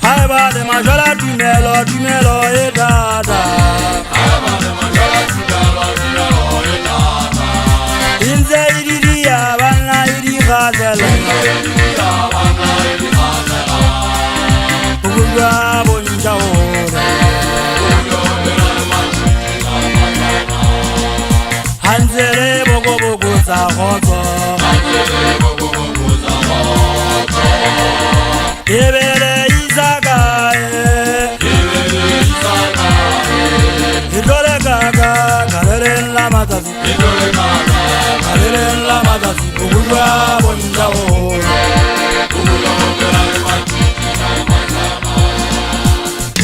Hai vale majora dumelo e dada. Inze iriya bana iri khazela. Kugula bonjao. Hanzere bogo zahozo. Ebele Isaka, Etole Kaka, Kaleren Lamadazi, Kaleren Lamadazi, Kugula Bonjao.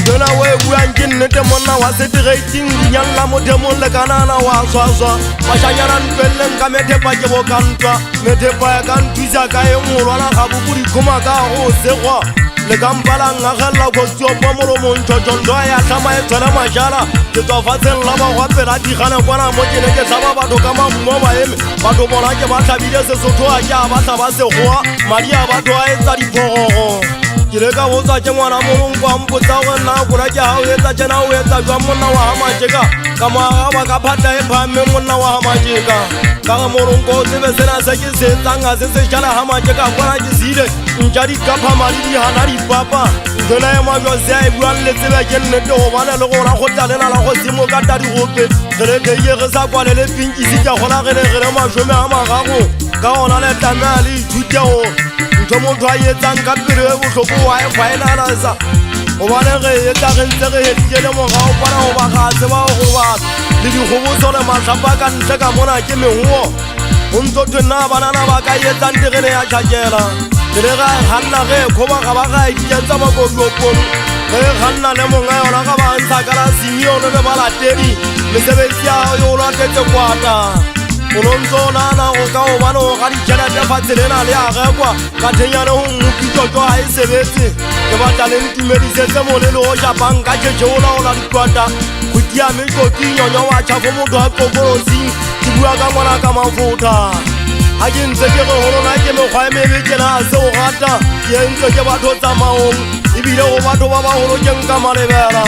Dona we e buang ke nnete monna wa seterating dinyalla mothemong le kanana wa swaswa mashanyana ntwelleng ka methepa ke bokantwa methepa ya ka nthusa ka e ngolwana ga bopudi khoma ka go segwa le kampala ngagella go tsopa molomong tjojondo ya tlama e tswana majala ke tswa fatseng la ba go pela digana kwana mo ke ne ke tsaba batho ka mammo ba eme batho bona ke ba tlhabile Sesotho a ja ba tla ba segwa madi a batho a etsa diporogo ke le ka botsa ke ngwana molong kwa mpotsa go nna gora ke ha o etsa tjena o etsa jwa monna wa ha majeka ka moaga ba ka phata e phamme monna wa ha majeka ka ga molong ko tsebe sena se ke se etsang a se se jala ha majeka kwana ke sile ntja di kapha madi di hana di papa ndela e majwa se a e buang le tsebe ke nnete go bana le gona go tlalela la go simo ka tadi gope re ke ye re sa kwale le pinkisi ka gona re re mashome a magago ka ona le tana le ithutego ntho motho a etsang ka pelo e botlhoko wa e finalisa o bane re etsa re ntse re hedikele mogao pana go ba ga tseba go batho le dikgobotso le matlhapa ka ntle ka mona ke mehuo go ntso thwenna banana ba ka etsang terene ya tšhakela ke le ga ganna ge kgoba ga ba ga iketsa makodiopolo ge ganna le monga yona ga ba ntsha kala simione le balatedi mesebetsi ya yo latetse kwata Olonzo nana go ka o bana o ga ditšhelete fatselena le a gekwa ka thenyane go mmopitso a e sebetse ke batla le ntumedisetse molelo go japang ka tšhetše o laola dikwata go tia mekoti nyonyo wa tšhafo motho a kokorosing ke bua ka ngwana ka mafotha ga ke ntse ke ge golona ke mekgwa e mebekena a se go gata ke entse ke batho tsamaong ebile go batho ba bagolo ke nka malebela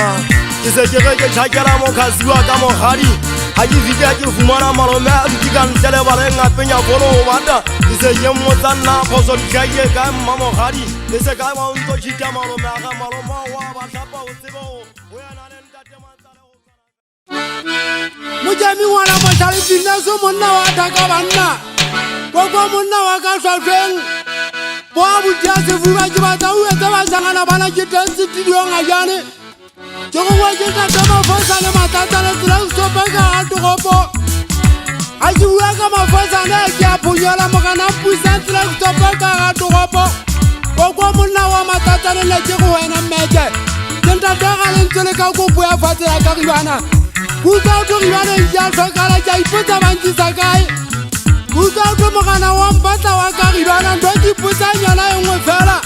ke se ke ge ke tšhakela mokhasiwa ka mogadi ga ke fika ke fumana malome a dutse ka ntle le baleng a penya fono go bata ke se ke mmotsa nna phoso ditlhakie ka mmamogadi le se ka ba ntso tšhita malome a ga maloma wa batlhapa o tsebe go yana le ntate matsale mojami ngwana motlhalefinaso monna wa thaka banna koko monna wa ka tlhwatlhweng boa botia sefuba ke batla o etse basangana bana ke teng setediong a jane ke gongwe ke tate mafosane matatane tsela sesopa ka ga toropo ga ke bua ka mafosane ke a phonyola mogana pusa tsela sesopa ka ga toropo koko monna wa matatane le ke go wena mmeke ke ntate ga le ntse le ka kopo ya fatsela ka ribana kuka o to ribana ja tlhokala ke a ipotsa bantisa kae kuka o to mogana wa mpatla wa ka ribana ntho ke ipotsa nyana e nngwe fela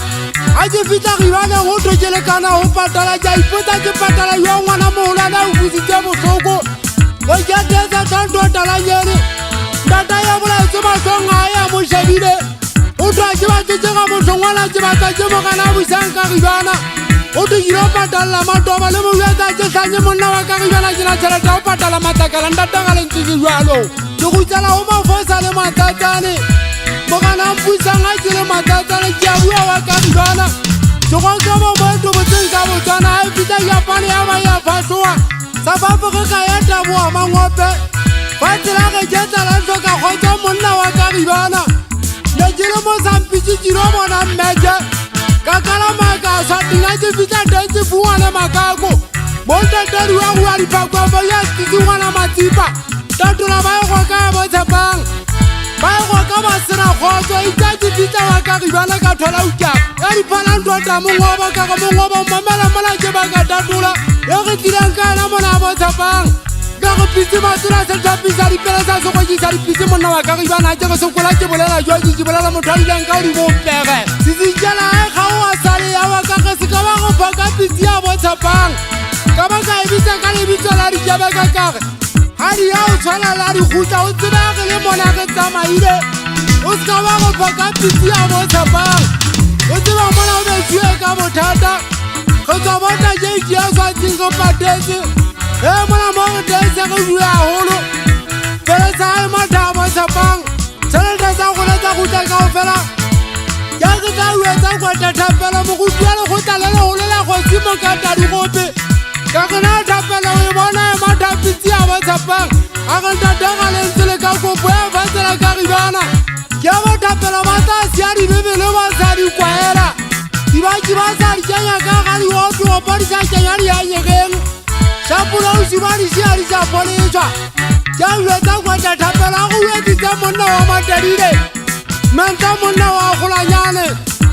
a ke fitla ribana go to ke lekana go patala ke a ipotsa ke patala yo ngwana mogolana o busitse botlhoko go ke tetsa tlhanto talanyene ntata ya bolaetse matlhong a ya mo shebile o twa ke batsetse ga motlhongwana ke batla ke mogana a busang ka ribana o to kile o patalela matoba le mobuetsa ke tlhanye monna wa ka ribana ke na tšhelete o patala matlakala ntata ga lentse ke jalo ke go tsela go mafosa le matatsane mogana mpusang a ke le matatsane ke a bua wa ka ribana ke go ka bo moeto botseng ka botswana a e fita japane ya ba ya fatlhoa South Africa ya taboa mangope fa tsela ge ke tsela nthoka kgotsa monna wa ka ribana le ke le mo sampitse kilo bona mmeke ka kala maka sa tina ke fita teng bua le makako mo ntatedi wa go ya dipakwabo ya titse ngwana matsipa tatola ba go ka bo tshepang ba go ka ba sena kgotso itse ke fita wa ka ribana ka thola uka ya diphala ntota mongobo ka go mongobo mamela mala ke ba ka tatola e re tilang ka na mona bo tshepang ka go pitse matula se tapisa dipela sa se go tsa dipitse monna wa ka ribana ke go sokola ke bolela jwa ke bolela motho a dilang ka di bompege se se jala e ga o a sale ya wa ka ge se ka ba go phoka pitse ya bo tshepang ka ba ka e bitsa ka le bitsa la di jabe ka kage ha di ya o tshwana la di gutla o tseba ge le mona ge tsamaile o ska ba go phoka pitse ya bo tshepang o tseba mona o betšwe ka bothata go tswa bota je ke ya sa tsingo patetse e mona mo go tetse go bua holo pele sa e mata bo tshepang tšhelete sa go letsa go tla ka o fela ya ke ka o etsa go thapela mo go tuele go tla le go lela go simo ka tadi gope ka gona thapela o bona e mata pitse ya bo tshepang a ga ntata ga le ntse le ka kopo ya fatsela ka ribana ke bo thapela ba tsa sia di bebele ba sa di kwaela di ba sa di kenya ka ga di opi o pa di sa kenya di a nyegeng shapulo o siba di sia di sa poletswa ja o etsa go thapela go etsitse monna wa matadile menta monna wa golanyane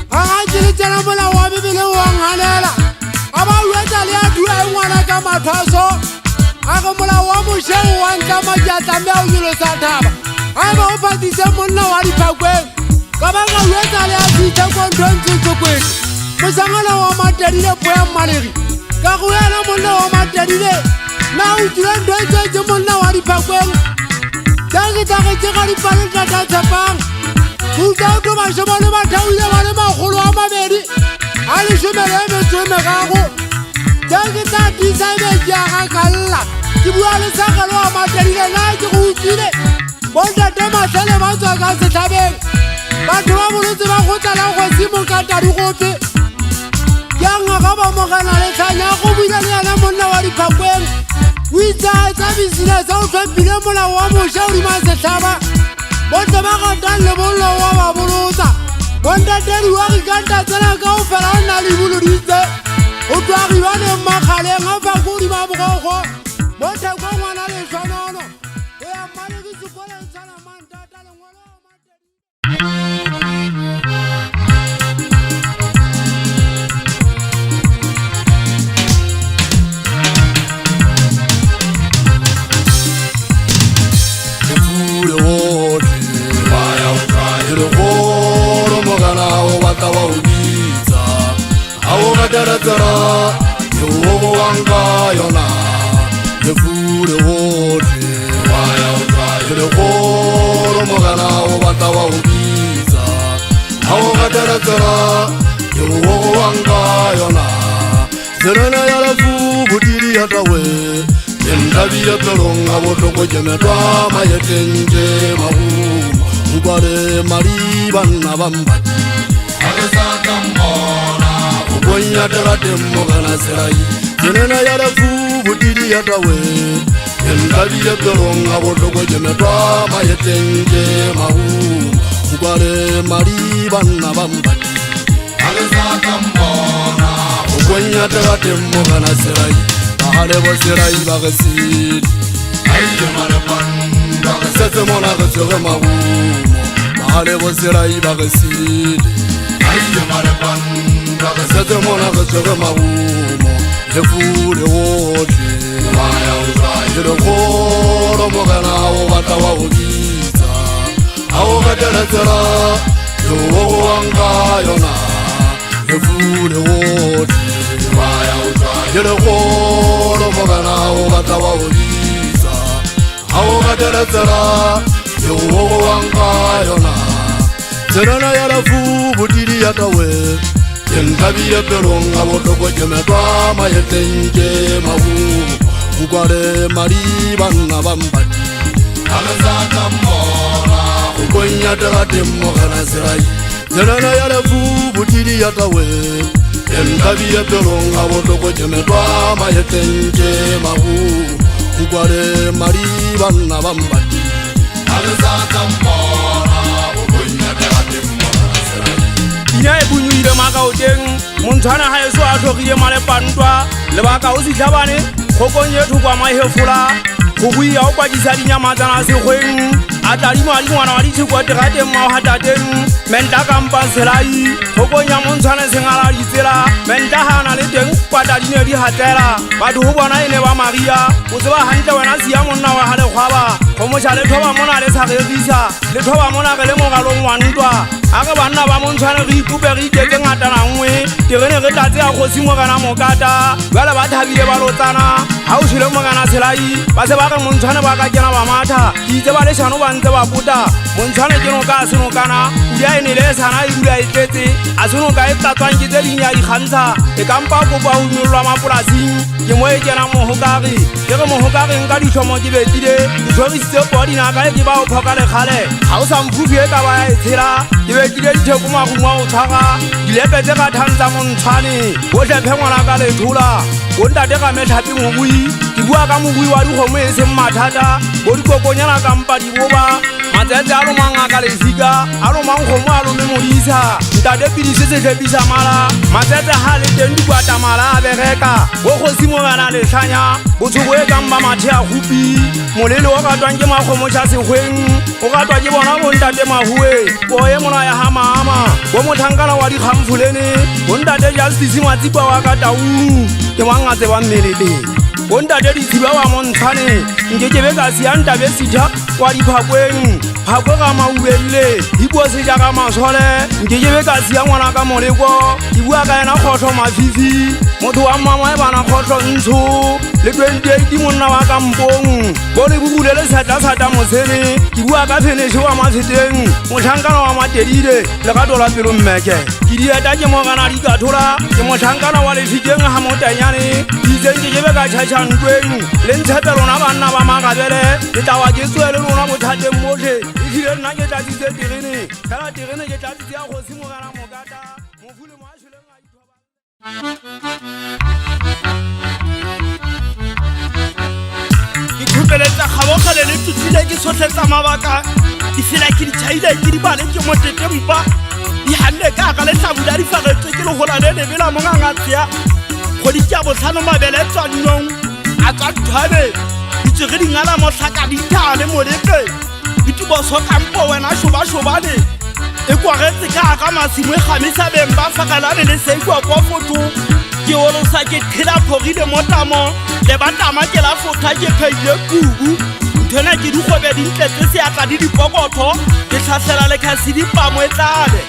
a ga ke le tsena mola wa bebele wa nghanela a ba o etsa le a dua e ngwa ya mathaso a go molao wa mošeo wa ntlama ke a tlamea o nyolosa thaba a ba o phatise monna wa diphakeng ka baka uetsa le a fitlhe konthontsetsokwedi mosangana wa matadile poya mmalegi ka go yena monna wa matadile na o dile nthwetsetse monna wa diphakeng taketagetse ga dipalentata tshepang uta o tomašemo le bathauile ba le magolo a mabedi a lesomele e metsome gago taketa tisa ebedi ya gakalla ke bua le sagalo wa matadile na ke go utlwile bontate matlhale ba tswa ka setlhabeng batho ba bolotse ba gotlalang go simo ka tadi gope ke ngaga ba mogana le tlhanya go buile le yana monna wa diphakweng o itse a etsa business o tlhompile molao wa mošwa o dima setlhaba bontle ba gatang le bollo wa ba bolotsa bontatedi wa gikanta tsena ka go fela o nna le boloditse o twagibaneng makgaleng a fako o dima bogogo mo theko ngwana le tshwanono o ya mmale ke sekoleng sa namantata lengwalo wa Tara yo wanga yona ye fure wote waya utrai le koro mogana o bata wa ubiza hawo gatara tara yo wanga yona zerana ya la fu budiri ya tawe endabi ya toronga botoko jemetwa mayetenje mahu ubare mari banna bambati agasa tambona Bonya terate mogana serai Jenena ya rafu budiri ya tawe Endabi ya toronga botoko jemetwa mayetenje mahu Ukware mari banna bambati Agasa kambona Bonya terate mogana serai Bahale bo serai bagasid Aye marapan Bagasete mona gasere mahu Bahale bo serai bagasid Aye marapan Sete mona gasere magumo Le fure wote Waya uzai Le koro mogana o bata wa ubiza Ao gatera tera Yo wanga yona Le fure wote Waya uzai Le koro mogana o bata wa ubiza Ao gatera tera Yo wanga yona Serana ya rafu budiri ya tawe Endabi ya peronga botoko jemetwa mayetenje mahu Ukware mari banna bambati Agasa tambona Ukonya terate mogana serai Zenana ya lefu butiri ya tawe Endabi ya peronga botoko jemetwa mayetenje mahu Ukware mari banna bambati Agasa tambona Ukonya terate mogana serai Ina e bunyuile maka o teng montshwana ha eso a tlogile malepantwa lebaka o sitlhabane kgokonye thokwa mahefola go buia o kwadisa dinyama tsana segweng a tadimo a dingwana wa ditshekwa tegateng mao gatateng menta kampanselai kgokonya montshwane sengala ditsela menta ga na le teng kwata di ne di gatela batho go bona e ne ba maria o tseba gantle wena sia monna wa ga lekgwaba go moša lethoba mona le tlhagegisa lethoba mona ge le mogalong wa ntwa a ge banna ba montshwane re ikupe re iketse ngatana nngwe terene ge tlatse ya kgosi mogana mokata jale ba thabile ba lotsana ga o tshile mogana selai ba se ba ge montshwane ba ka kena ba matha ke itse ba lešano ba ntse ba pota montshwane ke noka a senokana udia e nele e sana e dula e tletse a senoka e tlatswang ke tse dinya dikgantsha e kampa kopa go nyololwa mapolasing ke mo e kena mohokage ke ge mohokage nka ditlhomo ke betile ke tshwarisitse podinaka e ke ba o phoka lekgale ga o sa mfufi e ka ba ya e tshela ke betile ditheko magumo a o tshwaga dilepe tse kgathang tsa montshwane botlhephe ngwana ka lethola bontate ka methapi mogui ke bua ka mogui wa dikgomo e seng mathata bo dikokonyana kampa diboba matsetse a lomang ka lesika a lomang kgomo a lome modisa ntate pidise setlhepisa mala matsetse ga le teng dikwatamala a bereka bo kgosi mogana letlhanya botshoko e kang ba mathe a gopi molele o katwang ke makgomo tša segweng o katwa ke bona bontate mahue poe mona ya hamama bo mothankana wa dikgamfolene bontate justice matsipa wa ka taung ke bangatse ba mmeleleng o ntate dithiba wa montshane nke ke be ka siang tabe sitha kwa diphakweng phakwe ka maubelle di bua se jaaka masole nke ke be ka sia ngwana ka moleko di bua ka ena kgotho mafifi motho wa mmangwe bana kgotho ntsho le 28 monna wa ka mpong bone bubule le sata mosene ke bua ka feneshe wa mafeteng motlhankana wa matedile le ka dola pelo mmeke ke dieta ke mogana di ka thola ke motlhankana wa lefikeng ha motanyane itseng ke be ka tšhatšhantweng le ntshepe lona banna ba magabele ke tawa ke tswele lona bothateng botlhe ehlile nna ke tlatsitse terene fela terene ke tlatsitse ya kgosi mogana mokata mofule mo a šholeng a ithoba ke khupeletsa kgabogele le tutsile ke sotletsa mabaka di fela ke ditšhaile ke di bale ke motete mpa di hanne ka ka lehlabula di fagetswe ke legola le lebela mongangatsea kgodi ke a botlhano mabele tswannong a tswa thwabe ditsege dingala motlhaka di thale molepe dituboso kampo wena šobašobane e kwagetse ka ka masimo e gamisa beng ba fagelane le seikwa kwa fotho ke olosa ke thela phogile mo tamo le batama ke la fotha ke pheile kubu nthona ke dikgobe dintletse seatla di dipokotho ke tlhasela le khasi dipamo e tlale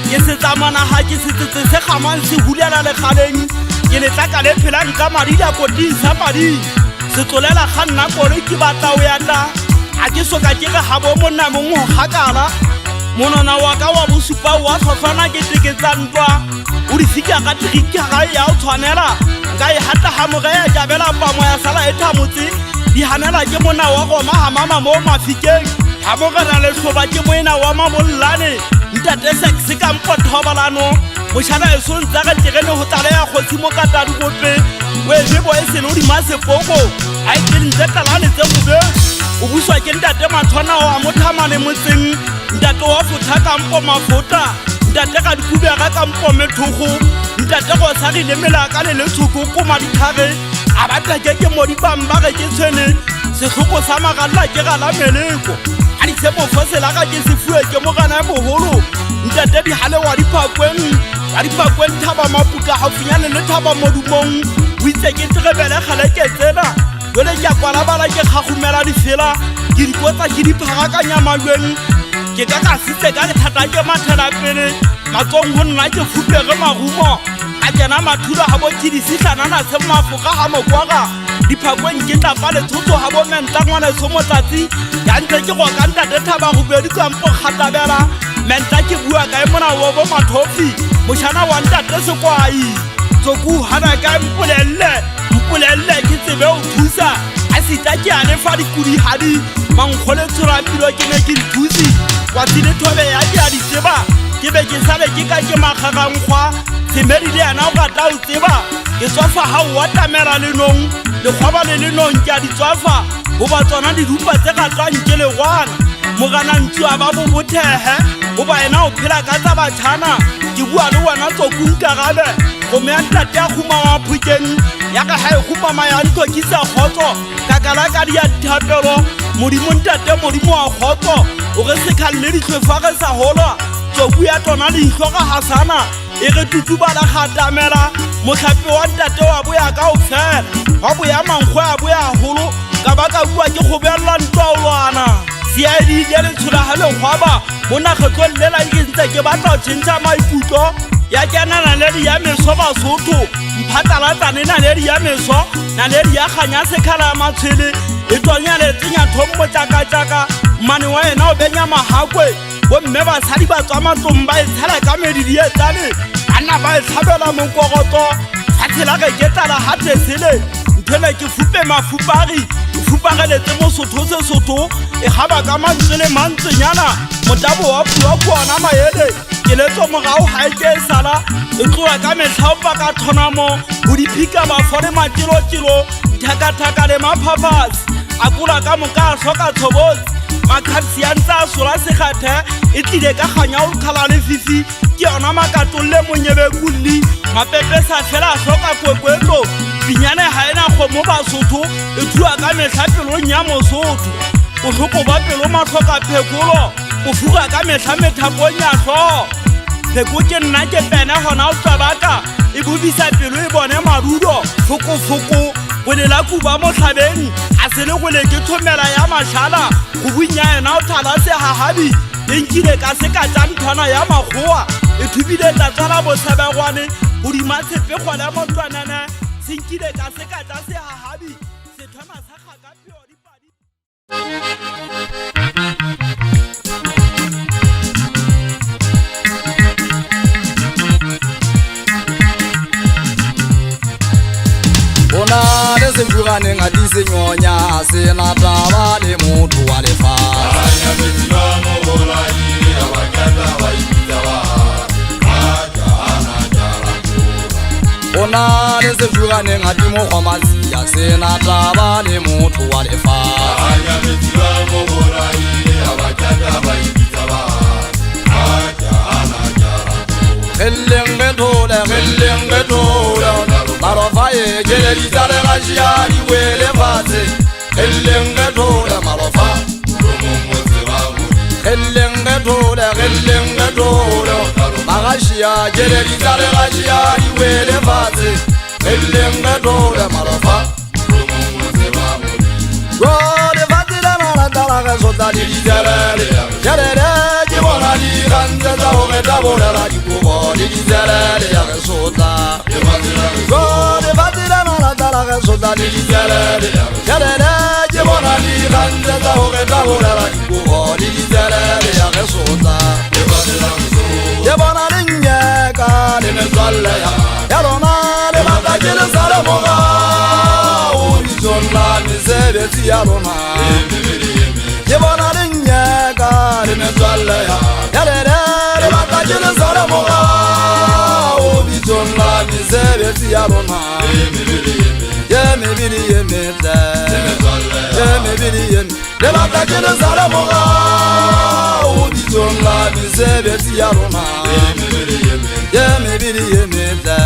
ke setsamana ga ke setsetse se gamang se hulela legaleng ke letlaka le phelang ka madi la koting sa madi se tlolela ga nna kore ke batla o yata a ke soka ke re ga bo monna mongwe go gakala monona wa ka wa bosupa wa tlhotlhwana ke teketsa ntwa o di fika ka tirikara ya o tshwanela nka e hata ga moge ya jabela pamo ya sala e thamotse di hanela ke monna wa goma ga mama mo mafikeng ga mogena letlhoba ke moena wa mamollane ntate se ka mpothobalano mošana e sontsa ka terene go tala ya kgotsi mo kata dikope o ebe bo e sele o dimasepoko a e ke ntse talane tse bobe o buswa ke ntate mathwana wa mothamane motseng ntate wa fotha kampo mafota ntate ka dikubega kampo methogo ntate go sagile melaka le letshoko koma dithage a batake ke mo dipambage ke tshwene setlhoko sa magalla ke gala meleko a ditshepofosela ka ke sefue ke mogana mogolo ntate di hale wa dipakweng thaba mapuka gaufinyane le thaba modumong o itse ke tegebele gale ke tsena jole ke a kwalabala ke gagumela difela ke dikotsa ke diphagakanya malweng ke ka kasitse ka lethata ke mathela pele matsong go nna ke fupege marumo a kena mathulo ga bo ke disihlanana se mafoka ga mokwaga diphakweng ke tapa letshotso ga bo mentangwaneso motsatsi ya ntse ke go ka ntate thaba gobedi kampo kgatabela menta ke bua kae mona wa bo mathofi mošana wa ntate sekwai tsoku hana ka mpolelle ke tsebe o thusa a sita ke a lefa dikudi hadi mankgole tshorapilo ke ne ke nthusi wa tsile thobe ya ke a di tseba ke be ke sale ke ka ke magagankgwa semedi le yana o rata o tseba ke tswafa ga o watamela lenong lekgwaba le lenong ke a di tswafa go ba tsona dirupa tse gatlwang ke legwana moganantsu a ba bo bothehe go ba ena o phela ka tsa batšhana ke bua le wena tsokunkagabe go mea ntate a khuma wa phokeng ya ka ga e khumama ya ntlokisa kgotso ka kalaka di ya dithapelo modimo ntate modimo wa kgotso o ge sekhalele ditlhwefage sa golwa tsoku ya tona leitlhoga gasana e re tutubala gatamela motlhapi wa ntate wa boya ka o fela wa boya mankgwe a boya golo ka baka bua ke go beelela ntwaolwana seaedi ya letshola ga lekgwaba mo nagetlong lela ke ntse ke batla o tšhentšha maikutlo ya kena naledi ya meso basotho mphatalatsane naledi ya meso naledi ya kganya sekhala ya matshwele e tonya le tsenya thommo tšaka-tšaka mmane wa ena o benya mahakwe bomme basadi ba tswa matlong ba e tshela ka medidi e tsane banna ba e tlhabela mokokotlo fathela ge ke tala ga tesele nthele ke fupe mafupagi fupageletse mosotho se sotho e gaba ka mantsele mantsenyana motabo wa pua kuana maele ke letso mogao ga e ke e sala e tloa ka metlhaopa ka thonamo go diphika bafole matilotilo thaka-thaka le maphaphatsi a kola ka moka a tlhoka tshobotsi makgatsi ya ntse a sola segathe e tlile ka ganya o kgala le fifi ke yona makatong le monyebekulli mapepesa fela a tlhoka kwekweetlo pinyane ga ena kgomo basotho e thua ka metlha pelong ya mosotho botlhoko ba pelo matlhoka phekolo o fuga ka metlha methapong ya tlhogo pheko ke nna ke pene gona o tlabaka e bobisa pelo e bone marudo fokofoko gole la kuba mo tlhabeng a se le gole ke thomela ya mashala go bunya ena o thala se hagabi le nkile ka se ka tsa nthwana ya magoa e thubile tatsala bosebegwane go dimatshepe gole motwanana se nkile ka se ka tsa se hagabi se thoma sa kgaka peo dipadi Bona le sempuganeng a di senyonya se na taba le motho wa lefatshe Bona le sempuganeng a di mokgwa matsia se na taba le motho wa lefatshe Geleng getole Marofa ye jele di tale gajia di wele fatshe Geleng getole marofa Geleng getole Magashia jele di tale gajia di wele fatshe Geleng getole marofa Gole fatila na tala ga sota di jele Jele bona di ganza za o meta bona la di kubo di jele ya ga sota Gole fatila na tala ga sota di jele Jele bona di ganza za o meta bona la di kubo di jele ya ga sota Ye bona linyeka le mezwalla ya rona le mata jele sala moga o di zonla ni sebeti ya rona Ye bona linyeka le mezwalla ya le mata jele sala moga o di zonla ni sebeti ya rona Ye mebili ye meta Ye mebili ye le mata jele sala moga o di zonla ni sebeti ya rona Ye mebili ye meta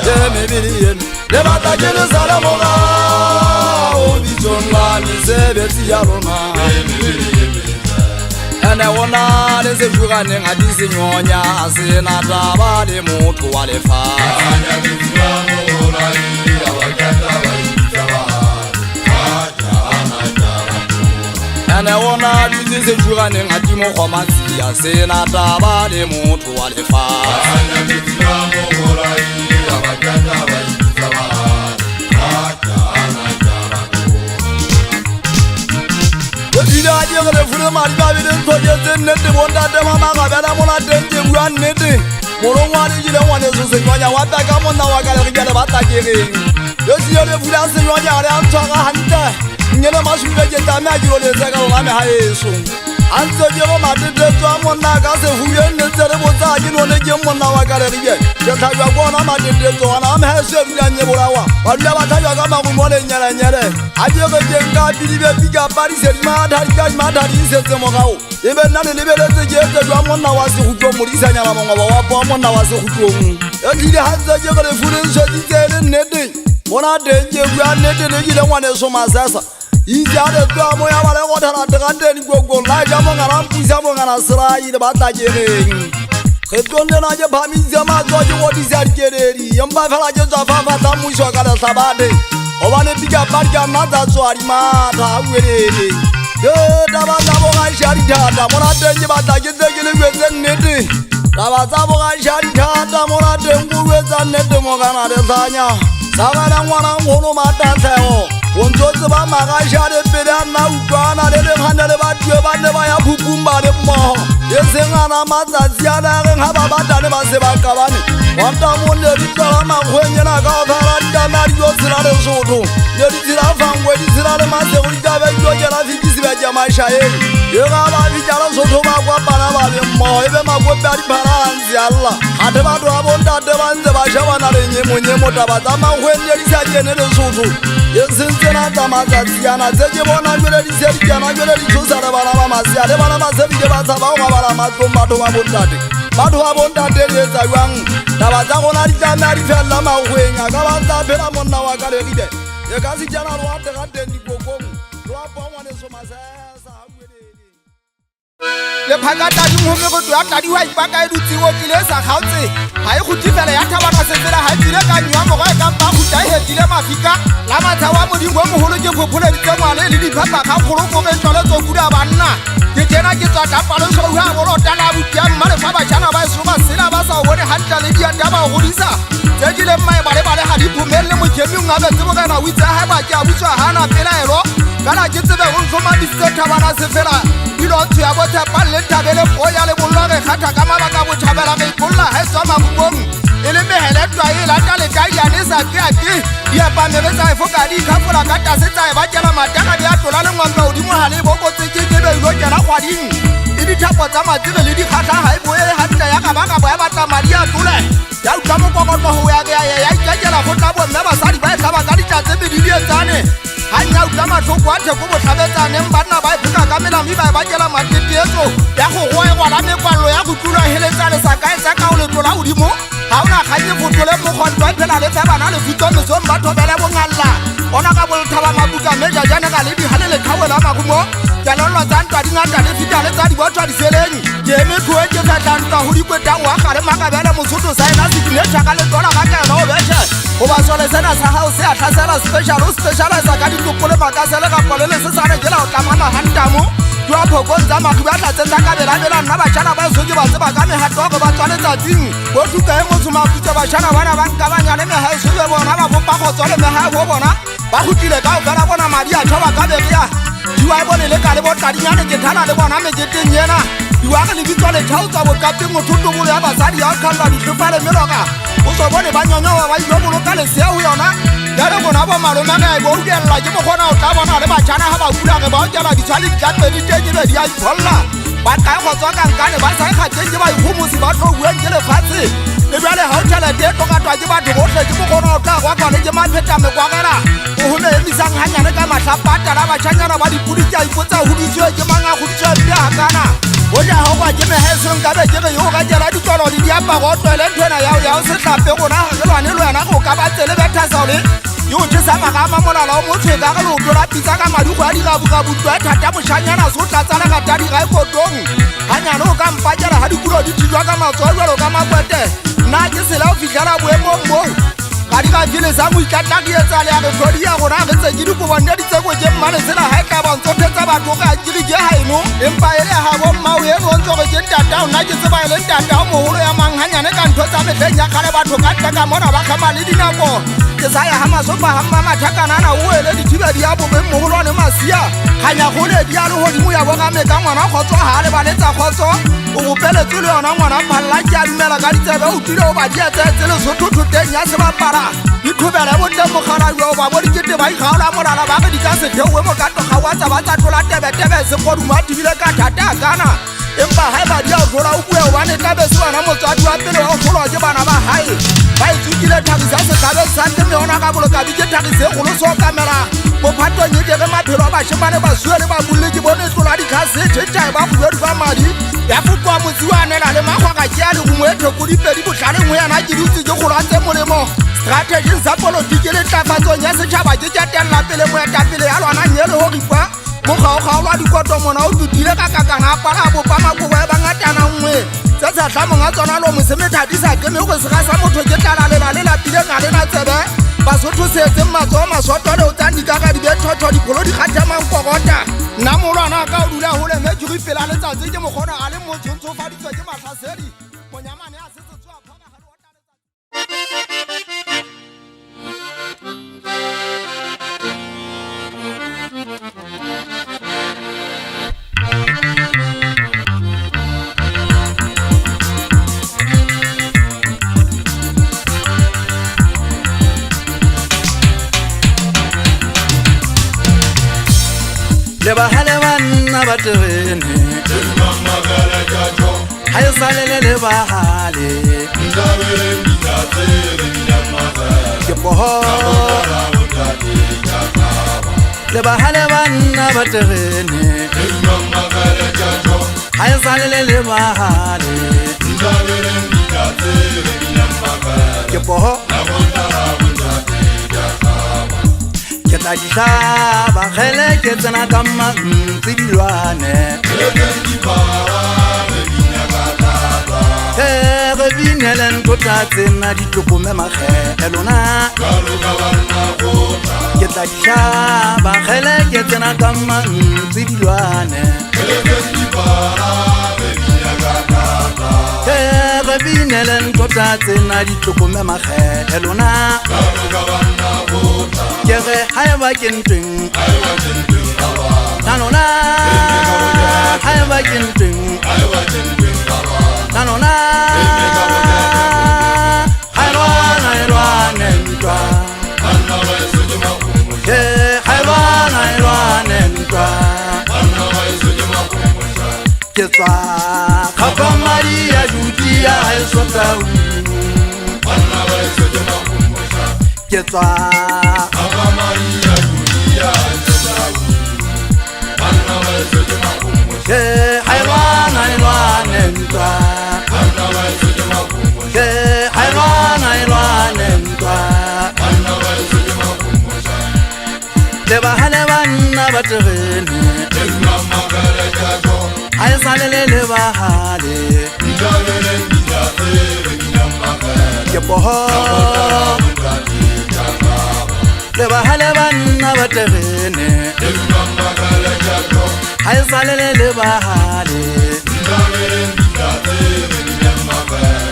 Ye mebili ye le mata jele sala moga o di zonla ni sebeti ya rona Ene wona le sempuganeng a di senyonya se na taba le motho wa lefatshe Ene wona di sempuganeng a di mokgwa matsia se na taba le motho wa lefatshe Dila jengre fure mari ba bile ntoje zenete bonda de mama ga bela mona denje bua nete moro ngwani jile ngwane so se nyonya wa ta ka mona wa ka le jale ba ta kereng yo si yo le fura se nyonya re antwa ga hanta nyele mashume je ta ma jiro le zaka wa me ha yeso anzo je go matete tswa mona ka se huye ne tsere botsa jino ne je mona wa ka le je je ta jwa bona matete tswa na me ha se bula nye bolawa ba dula ba ta jwa ka ma go mo le nyala nyele a je go je nga bilibe biga bari se ma madari se mogao ebe nna le lebeletse ke tse jwa monna wa se go tlo modisa nyala mongwa wa po monna wa se go tlong e dile hanza je go le furenso di tsele nnete bona denje bua nnete le ile ngwane so masasa ijale twa mo ya bale go thara tegante ni gogo la ja mo ngara mpuisa mo ngara sira ile ba ta jereng Ketonde na je phamisa matso je go di sa dikereri yamba fela je tsa fa fa tsa muiswa ka le sabate obane pika parka nata tswari matha uwelele yo taba tsa boga shari thata mona tenye batla ke tse le gwetse nnete taba tsa boga shari thata mona tengu gwetsa nnete mo kana le tsanya sabana ngwana ngolo matatseo wontse ba magashare pele na ukwana le khana le batwe ba ne ba ya phupumba le mo yesengana matsatsi a la re ha ba batane ba se ba kabane wanta mo le ditla magwenya na ka thara ditana di yo tsira le sotho le ditira fangwe di tsira le mase go ditabe yo ke la fitisi ba jama shaeng yo ga ba ditala sotho ba kwa bana ba le mo ebe makope a di paranzi alla ha te ba do abonda te ba nze ba shabana le nyemo taba tsa magwenya di sa jene le sotho yesenzena tsa matsatsi ana tse ke bona jwele di se di kana jwele di tsosa le bana ba masia le bana ba se di ke ba tsa ba go bala matlomba to ba bontate batho ba bontate le tsa jwang taba tsa gona di tana di fella magwenya ka ba tsa phela monna wa ka le rile e ka se jana lo ate ga teng di kokong lo a bongwa le so masesa le phakata di mo go twa tla di wa ipaka e dutse o kile sa khautse ha e go tifela ya thaba ka setsela ha dire ka nywa mo ga ka ba go dai he dile mafika la matha wa modimo mo holo ke phophola di tsamale le di phapa ka kholo go be tsole tso kuda banna ke tena ke tsa tapalo so ha go rota la butia mmale fa ba jana ba so ba sela ba sa bone hantla le di anda ba godisa tse di le mai bale ha di phumelle mo kemi nga be tsebo kana o itse ha ba ke a butswa hana pelaelo kana ke tsebe go tlhoma di setha bana se fela dilo tse ya botha pa le tabele o ya le bollo ge khatha ka mabaka bo thabela ge bolla ha tswa mabubong ele mehele twa e la tale ka ya ne sa ke ati ya pa me betsa e foka di ka fola ka ta setsa e ba tjela mataka di a tola le ngwamba o di mo hale bo go tseke ke be lo kena kwading e di thapo tsa matsebe le di khatha ha e boele hantla ya ka ba ka ba batla madi a tole ya utla mo kokotlo ho ya ya ikekela go tla bo mme basadi ba e tlaba ka ditlatse be di etsane ha nya utla matlhoko a theko bo tlhabetsaneng banna ba e phuka ka melami ba e bakela matetetso ya go goegwa la mekwallo ya go tlula heletsane sa kae tsa ka o le tlola godimo ha ona khanye go tlole mo khontwa e phela le tsabana le futso mesong ba thobele bongalla ona ka bo thaba mabuka meja jana ka le di halele khawela magumo ya lolwa tsa ntwa di ngata le fitale tsa di botwa di seleng ke me khoe ke tsa tlantwa ho di kweta wa gare makabele mosotho sa ena signature ka le tola ka kana o bethe go ba sole sena sa house ya tlhasela special sa ka di topole makasele ka polele se sa re jela o tlamana hantamo jwa phokonza magu ba tlatse tsa ka bela nna ba tshana ba soke ba tseba ka mehato go ba tswale tsatsing bo tuka e motho mafutse ba tshana bana ba nka banya le meha se le bona ba bopa go tsole meha bo bona ba gutile ka o kana bona madi a thoba ka beria diwa e bone le ka le bo tladinyane ke thana le bona me ke teng yena diwa ga le bitswa le thautsa bo ka teng motho tobolo ya basadi ya khamba di tlofale meloka o so bone ba nyonyo ba yo bolo ka le se ho yona dare bona ba maloma ga e bo ulela ke mo gona o tla bona le ba tshana ha ba bula ge ba o tsela di tshali ka tse di teng be di a ifolla ba ka go tswa ka nkane ba sa ga teng ba ihumusi ba tlo bueng ke le fatse le bale ha o tshela te to ka twa ke batho bohle ke mo gona o tla kwa kwa le ke ma pheta me kwa gera o hone emisang hanyane ka mahlapata la ba tshanyana ba dipudi tsa ipotsa ho ditswe ke manga go ditswe bya hakana o ja ho kwa ke me hesong ka be ke re yo ga jela di tsolo di apa go tlwele nthona ya o se hlape gona ga lwane le wena go ka ba tsele betha saole yo tshisa magama molala o motho ka ga lo tlola pitsa ka madi go a di ga buka butwa thata moshanyana so tlatsala ka tadi ga ikotong hanyane o ka mpakela ha dikulo di tijwa ka matswalo ka makwete nna ke sela o fitlela boemong mo ga di ga dile sa mo ikatla ke etsa le ya re tlodi ya gona re tse ke di go bonna di tsego ke mmane sela ha ka ba ntse tsa batho ga ke ke ha eno empa ele ha bo mma o eno ntse go ke ntata o nna ke tseba ile ntata o moholo ya manghanyane ka ntho tsa metleng ya kgale batho ka tla ka mona ba khama le dinako ke sa ya ha masopa ha mma mathakana na o ele di thibedi ya bo moholo ne masia khanya go le di a le hodimo ya bo ga me ka ngwana khotso ha le ba le tsa khotso o go pele tsule yona ngwana phalla ke a dumela ka ditsebe o tile o ba di etsa tsele sotho teng ya se ba para di thobela bo teng mogala yo ba bo di kete ba ikgaola molala ba ge di ka se theowe mo ka toga wa tsa ba tsa tlola tebe se koduma tibile ka thata kana empa ha ba di a tlola o bue o bane tlabe se bana motswadi wa pele o tlolwa ke bana ba hae ba itsukile thagisa se tlabe sante me ona ka bolo ka di ke thagise go lo so kamera mo phatwa nyete ge maphelo ba shimane ba suele ba bulle ke bone tlola di khase tsheta ba go di ba madi ya fukwa motsiwane la le magwaga ke a le go moetho go di pedi botlhale mo yana ke di utse ke go lwatse molemo strategy za politiki le tlafatsong ya setšhaba ke tjatella pele moetapele ya lwana nyele ho ripa mo kgaogaolwa dikoto mona o dutile ka kakana a pala bopa makobo e bangatana nngwe tse tsatlamong a tsona lo mosemethadi sa keme go sega sa motho ke tlalalela le lapileng a lena tsebe basotho seetseng matsogo masotole o tsang dikaga di bethotho dikolo di kgathamang kokota nna molwana ka o dula gole mme ke go ipela letsatsi ke mokgona a le motshontsofaditswe ke matlhasedi monyamane a setsetswa phoka ga le bahale banna ba terene ha e salele le bahale ke poho le bahale banna ba terene ha e salele le bahale ke poho ke tla di hlaba gele ke tsena ka mantsi dilwane re binele ntho tla tsena ditlokomme makgelona ke tla di hlaba gele ke tsena ka mantsi dilwane re binele ntho tla tsena ditlokomme makgelona ke re haeba ke ntweng nanona haeba ke ntweng nanona haelwane ntwa haelwane ntwa ke tswa kgapamadi ya duti ya haesotau ke tswa haelwane ntwa haelwane ntwa lebahale banna ba terene a e salele lebahale ke poho lebahale banna ba terene a e salele lebahale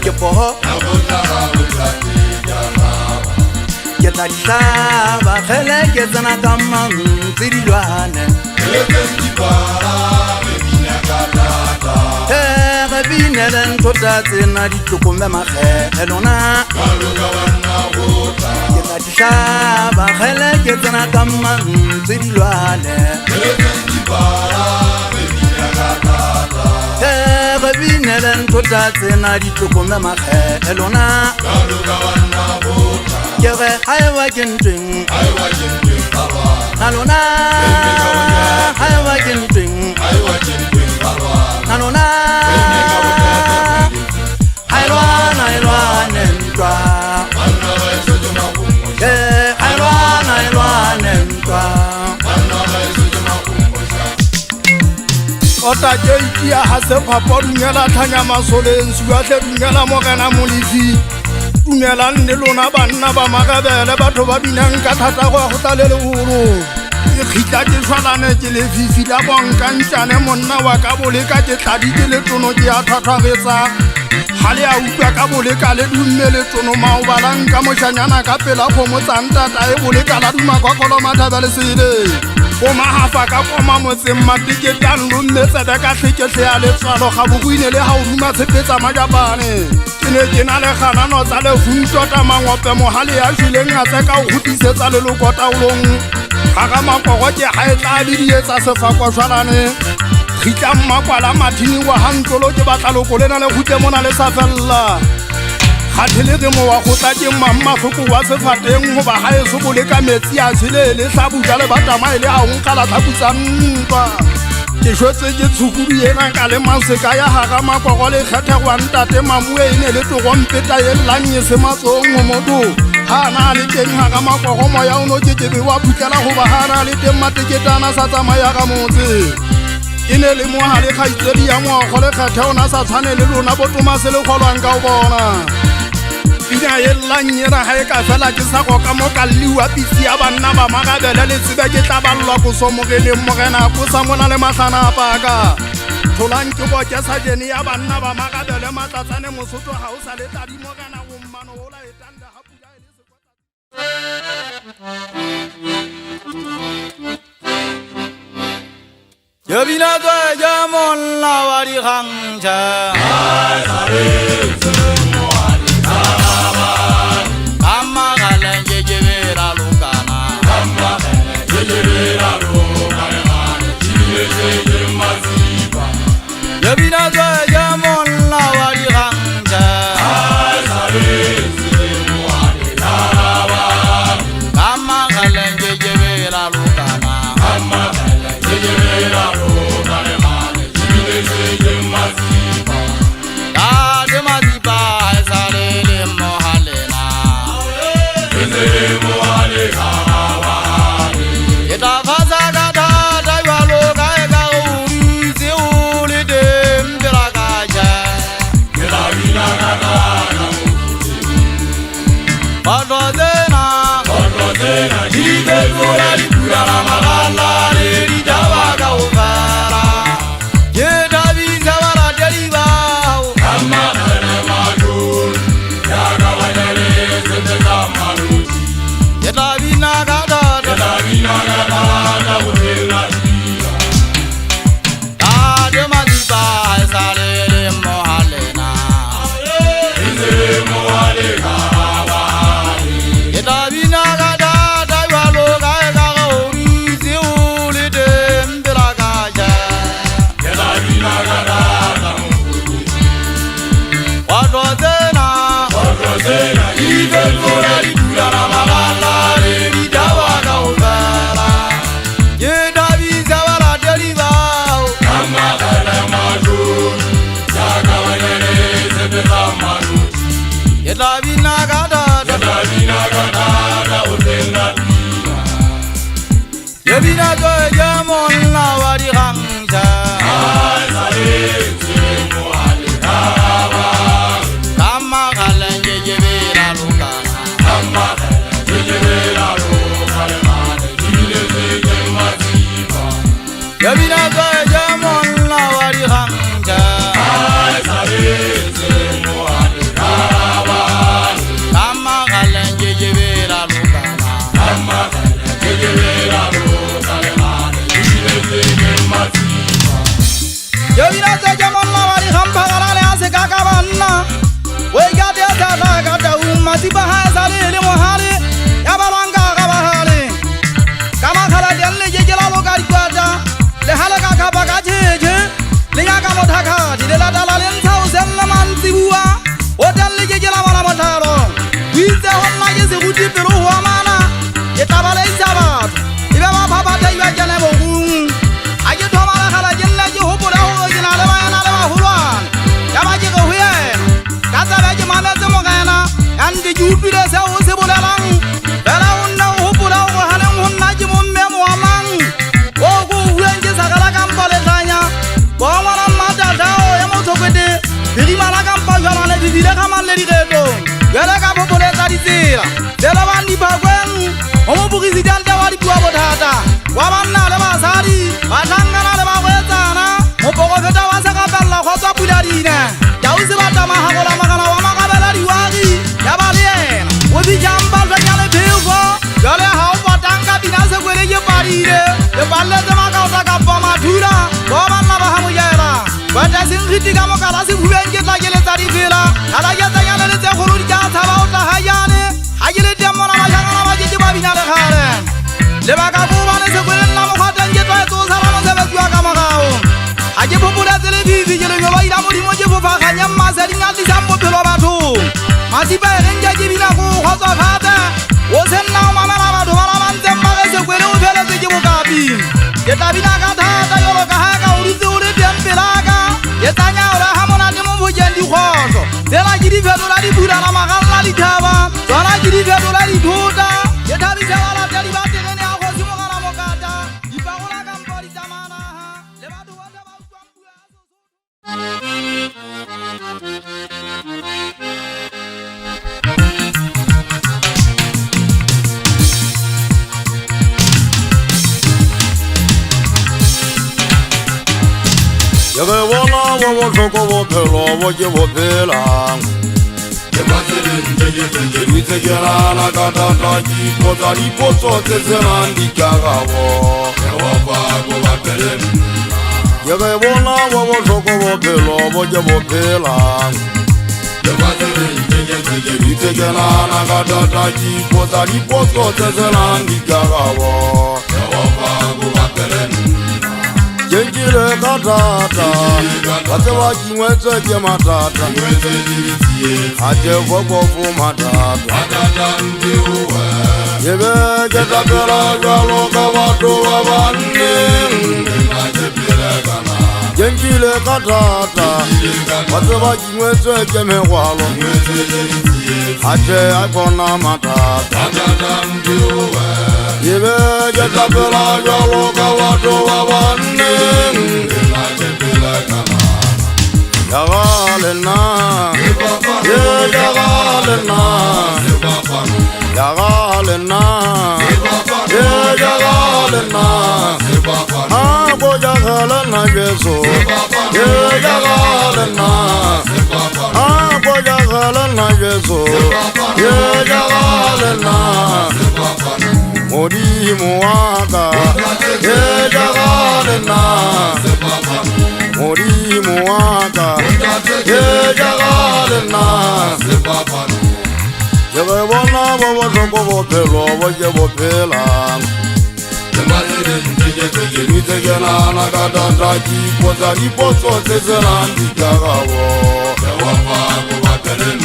ke poho ke tla di hlaba gele ke tsena ka mantsi dilwane re binele ntho tla tsena ditlokomme makgelona ke tla di hlaba gele ke tsena ka mantsi dilwane re binele ntho tla tsena ditlokomme makgelona ke re haeba ke ntweng nalona haeba ke ntweng nanona haelwane ntwa haelwane ntwa ota jeitia ha se phapa dumela tlhanya masoleng suatle dumela mogena molefi dumela nne lona banna ba magabele batho ba binang ka thata go tla le leholo ke khitla ke tshwanane ke le fifi la bonkantšane monna wa ka boleka ke tladike le tono ke a thwathwagetsa ga le a utlwa ka boleka le dumme le tono maobalang ka mošanyana ka pela kgomotsantata e boleka la duma kwa kolomathaba le sele o mahafa ka koma motseng matiketang lomme tsebe ka tlheketlhe ya letswalo ga bogoine le ga o duma tshepetsa majapane ke ne ke na le ganano tsa lefuntota mangope mogale ya šwileng a tse ka o gotisetsa lelokotaolong ga ga makogo ke ga e tla bidietsa sefakwa šwalane khitla mmakwala mathini wa hantlolo ke batla loko le na le khutle mona le sa fella khathele ke mo wa go tla ke mamma foko wa sefateng go ba ga e sobole ka metsi a tshele le hlabuja le batama ile a unkala tsakutsantwa ke shwetse ke tshukudu yena ka le maseka ya haga makogo le kgethegwa ntate mamue ene le togompeta ye lanye se matsong mo modo hana le teng haga makogo moya o no ke be wa phutela go ba hana le teng mateketana sa tsamaya ga motse ine le mohale khaitsedi ya mogo le kgethe ona sa tshwane le lona botoma se le kgolwang ka o bona pina ye lanyera ha e ka fela ke sa go ka mo kalliwa pitsi ya banna ba magabele le tsebe ke tla ballwa go somogele mogena go sa mona le mahlana a paka tholang ke go ke sa jeni ya banna ba magabele matlatsane mosotho ha o sa le tadi mogena go mmano o la etanda ha pula e le sekota yo bina twa ja monna wa di gangja ai sare tsemo ali saba amma galenje jebera lukana amma galenje jebera lukana chile je maziba yo bina twa ja monna wa di gangja ai sare tsemo ali saba amma galenje jebera lukana amma galenje jebera Mohale Yebina go jamon la wadi hamja Kama kalenge jebira lukana Kama kalenge jebira lukana Mane jibile zege maziba Yebina go jamon la wadi hamja Kama kalenge jebira lukana Kama kalenge jebira lukana Mane jibile zege maziba Yebina go jamon la wadi hamja Kalale ase kakabanna Wegade tata gada umatiba hazale le mohale yabalanga kabahale kama khala denle jejela lokari kwata le halaka kabaka jeje le yaka mothaka dile dala le ntau senna mantibuwa odalle jejela mala motharo wize honna yese guti pero ho mana yetabale isabat ibe ba baba ta ywa jana bo aje to mala khala jenna je ho bola ho jina le bayana le ba hulwan yabaje ko huye Kata beje mame se mogana andi jupire se o se bolalang bela unna o bula o halang hunna ji mumme muamang o go wenje sagala kampale tanya bo mala mata dao ya mo tokede biri mala kampale jana le bibile kamale di redo yala ka bo bole tadi tira dela bandi bagwen o mo president wali kwa bodata wa banna le basari batangana le bawetana mo bogo feta wa sa ka bella khotsa pularina Yauze batama hakola magana wa makabela diwari Yabalien Wodi jambal vanyale pilfo Yale hao batanga binase kwele ye parire Ye balle zema kauta kapa matura Boban na bahamu yera Wata singhiti kamo kalasi huwenje la yele tarifila Kala yata yale le te khuluri jata bauta hayane Hayele demona majangana majeje babinale khare Le baka kubane se kwele na mukhata njetwa eto salama sebe kwa kama kao Aje popula zele vivi jele nyoba ila muri moje pofa kanya masari ngati sambo pelo batho masiba renja jibina ko khoza phata o senna mama na batho bala mantse magese kwele o phele se jibo kapi ke tabina ka thata yolo ka ha ka uritse ure tempelaka ye tanya ora hamona le mo bojendi khozo zela jidi phelo la di bura na magalla di thaba zona jidi phelo la di thuta ye thabi thawala tali ba tegene a khosi mo kana mo kata di pagola ka mpori tamana le batho ba Yaga wala wawa soko wo pelo wo je wo pelang Yite jera na kata taji Kota li poto te zemandi kaga wo Yawa bago wa pelem Yaga wala wawa soko wo pelo wo je wo pelang Yite jera na kata taji Kota li poto te zemandi kaga wo Yawa bago wa pelem Jengile katata Wate waki mwese je matata Aje voko fu matata Yebe jeta pera jalo kawato wabane Jengile katata Wate waki mwese je mewalo Aje akona matata Yebe jeta pera jalo kawato wabane Yagalena Yagalena Yagalena Yagalena Abo yagalena Yesu Yagalena Abo yagalena Yesu Yagalena Mori muaka Yagalena Mori muaka Yagalena Yaga wana wawa soko wo pelo wo je wo pelang Yite jela na kata taji Kota li poto te zelandi kaga wo Yawa bago wa pelem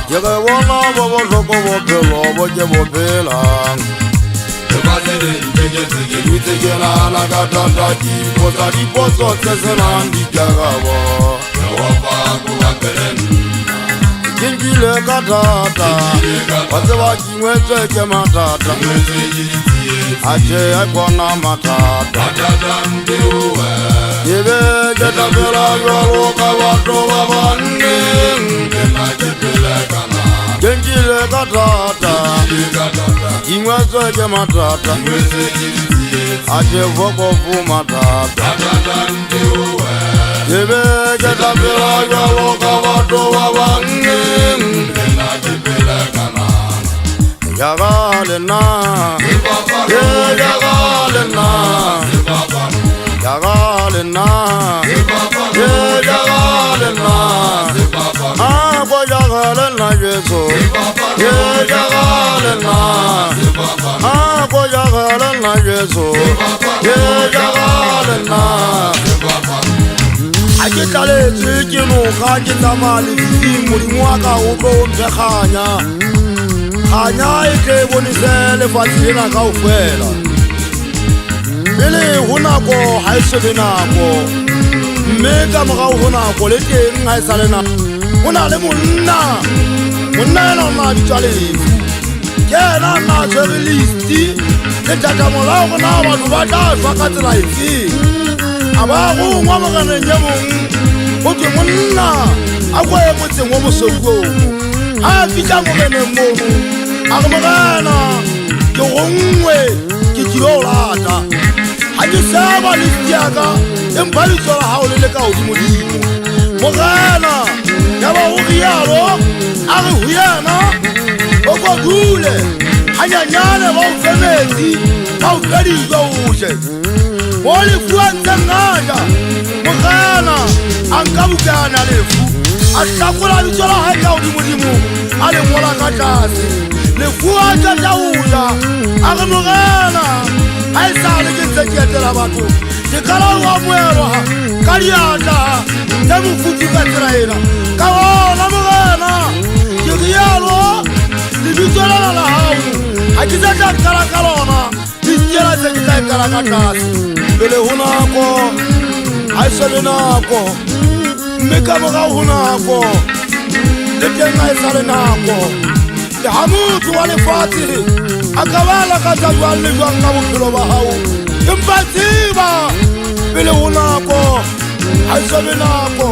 Yaga wana wawa soko wo pelo wo je wo pelang Yite jela na kata taji Kota li poto te zelandi kaga wo Yawa bago wa pelem Jengile katata Wate waki mwese je matata ate a kona matata ebe ke tapela jwalo ka batho ba banne kenkile ka tata ingwetse ke matata ate vokofu matata ebe ke tapela jwalo ka batho ba banne yagalena yagalena yagalena yagalena abo yagalena yeso yagalena abo yagalena yeso yagalena akitale tsikino ka kitsamali modimo wa ka o tlo mpeganya anya ike bonisele fatsena ka ofela pele ho nako ha e se nako mme ka morao ho nako le teng ha e sale na ho na le monna ena na ditjalefu kena na journalisti le tata molao go na batho ba tla shwa ka tsela efe aba go ngwa mogane nya mong go twe monna a go e motseng wa mosoko a fitla mo bene mo a go mogana ke gongwe ke tlo lata a ke saba le tiaka empa le tsora ha o le ka hodimo dimo mogana ya ba o rialo a re ho yana o go dule anyanyane ba o femedi ba o kadi go uje o le fuantse ngata mogana a nka bukana lefu a hlakola ditsela ha ka hodimo dimo a le ngola ka tlase le fuantse tauya a re mogana a e sa le ke ntse ke etela batho ke kala wa moelwa ka diatla tse mofuti ka tsela ena ka ona mogana ke rialo le ditsela la hao a ke tsa tla kala ka lona di tsela tse ke tla kala ka tlase pele ho nako a e sa le nako mme ka morao ho nako le teng a e sa le nako le ha motho wa lefatshe a ka bala ka tsa jwang le jwang ka bophelo ba hao empa tseba pele ho nako ha e sa le nako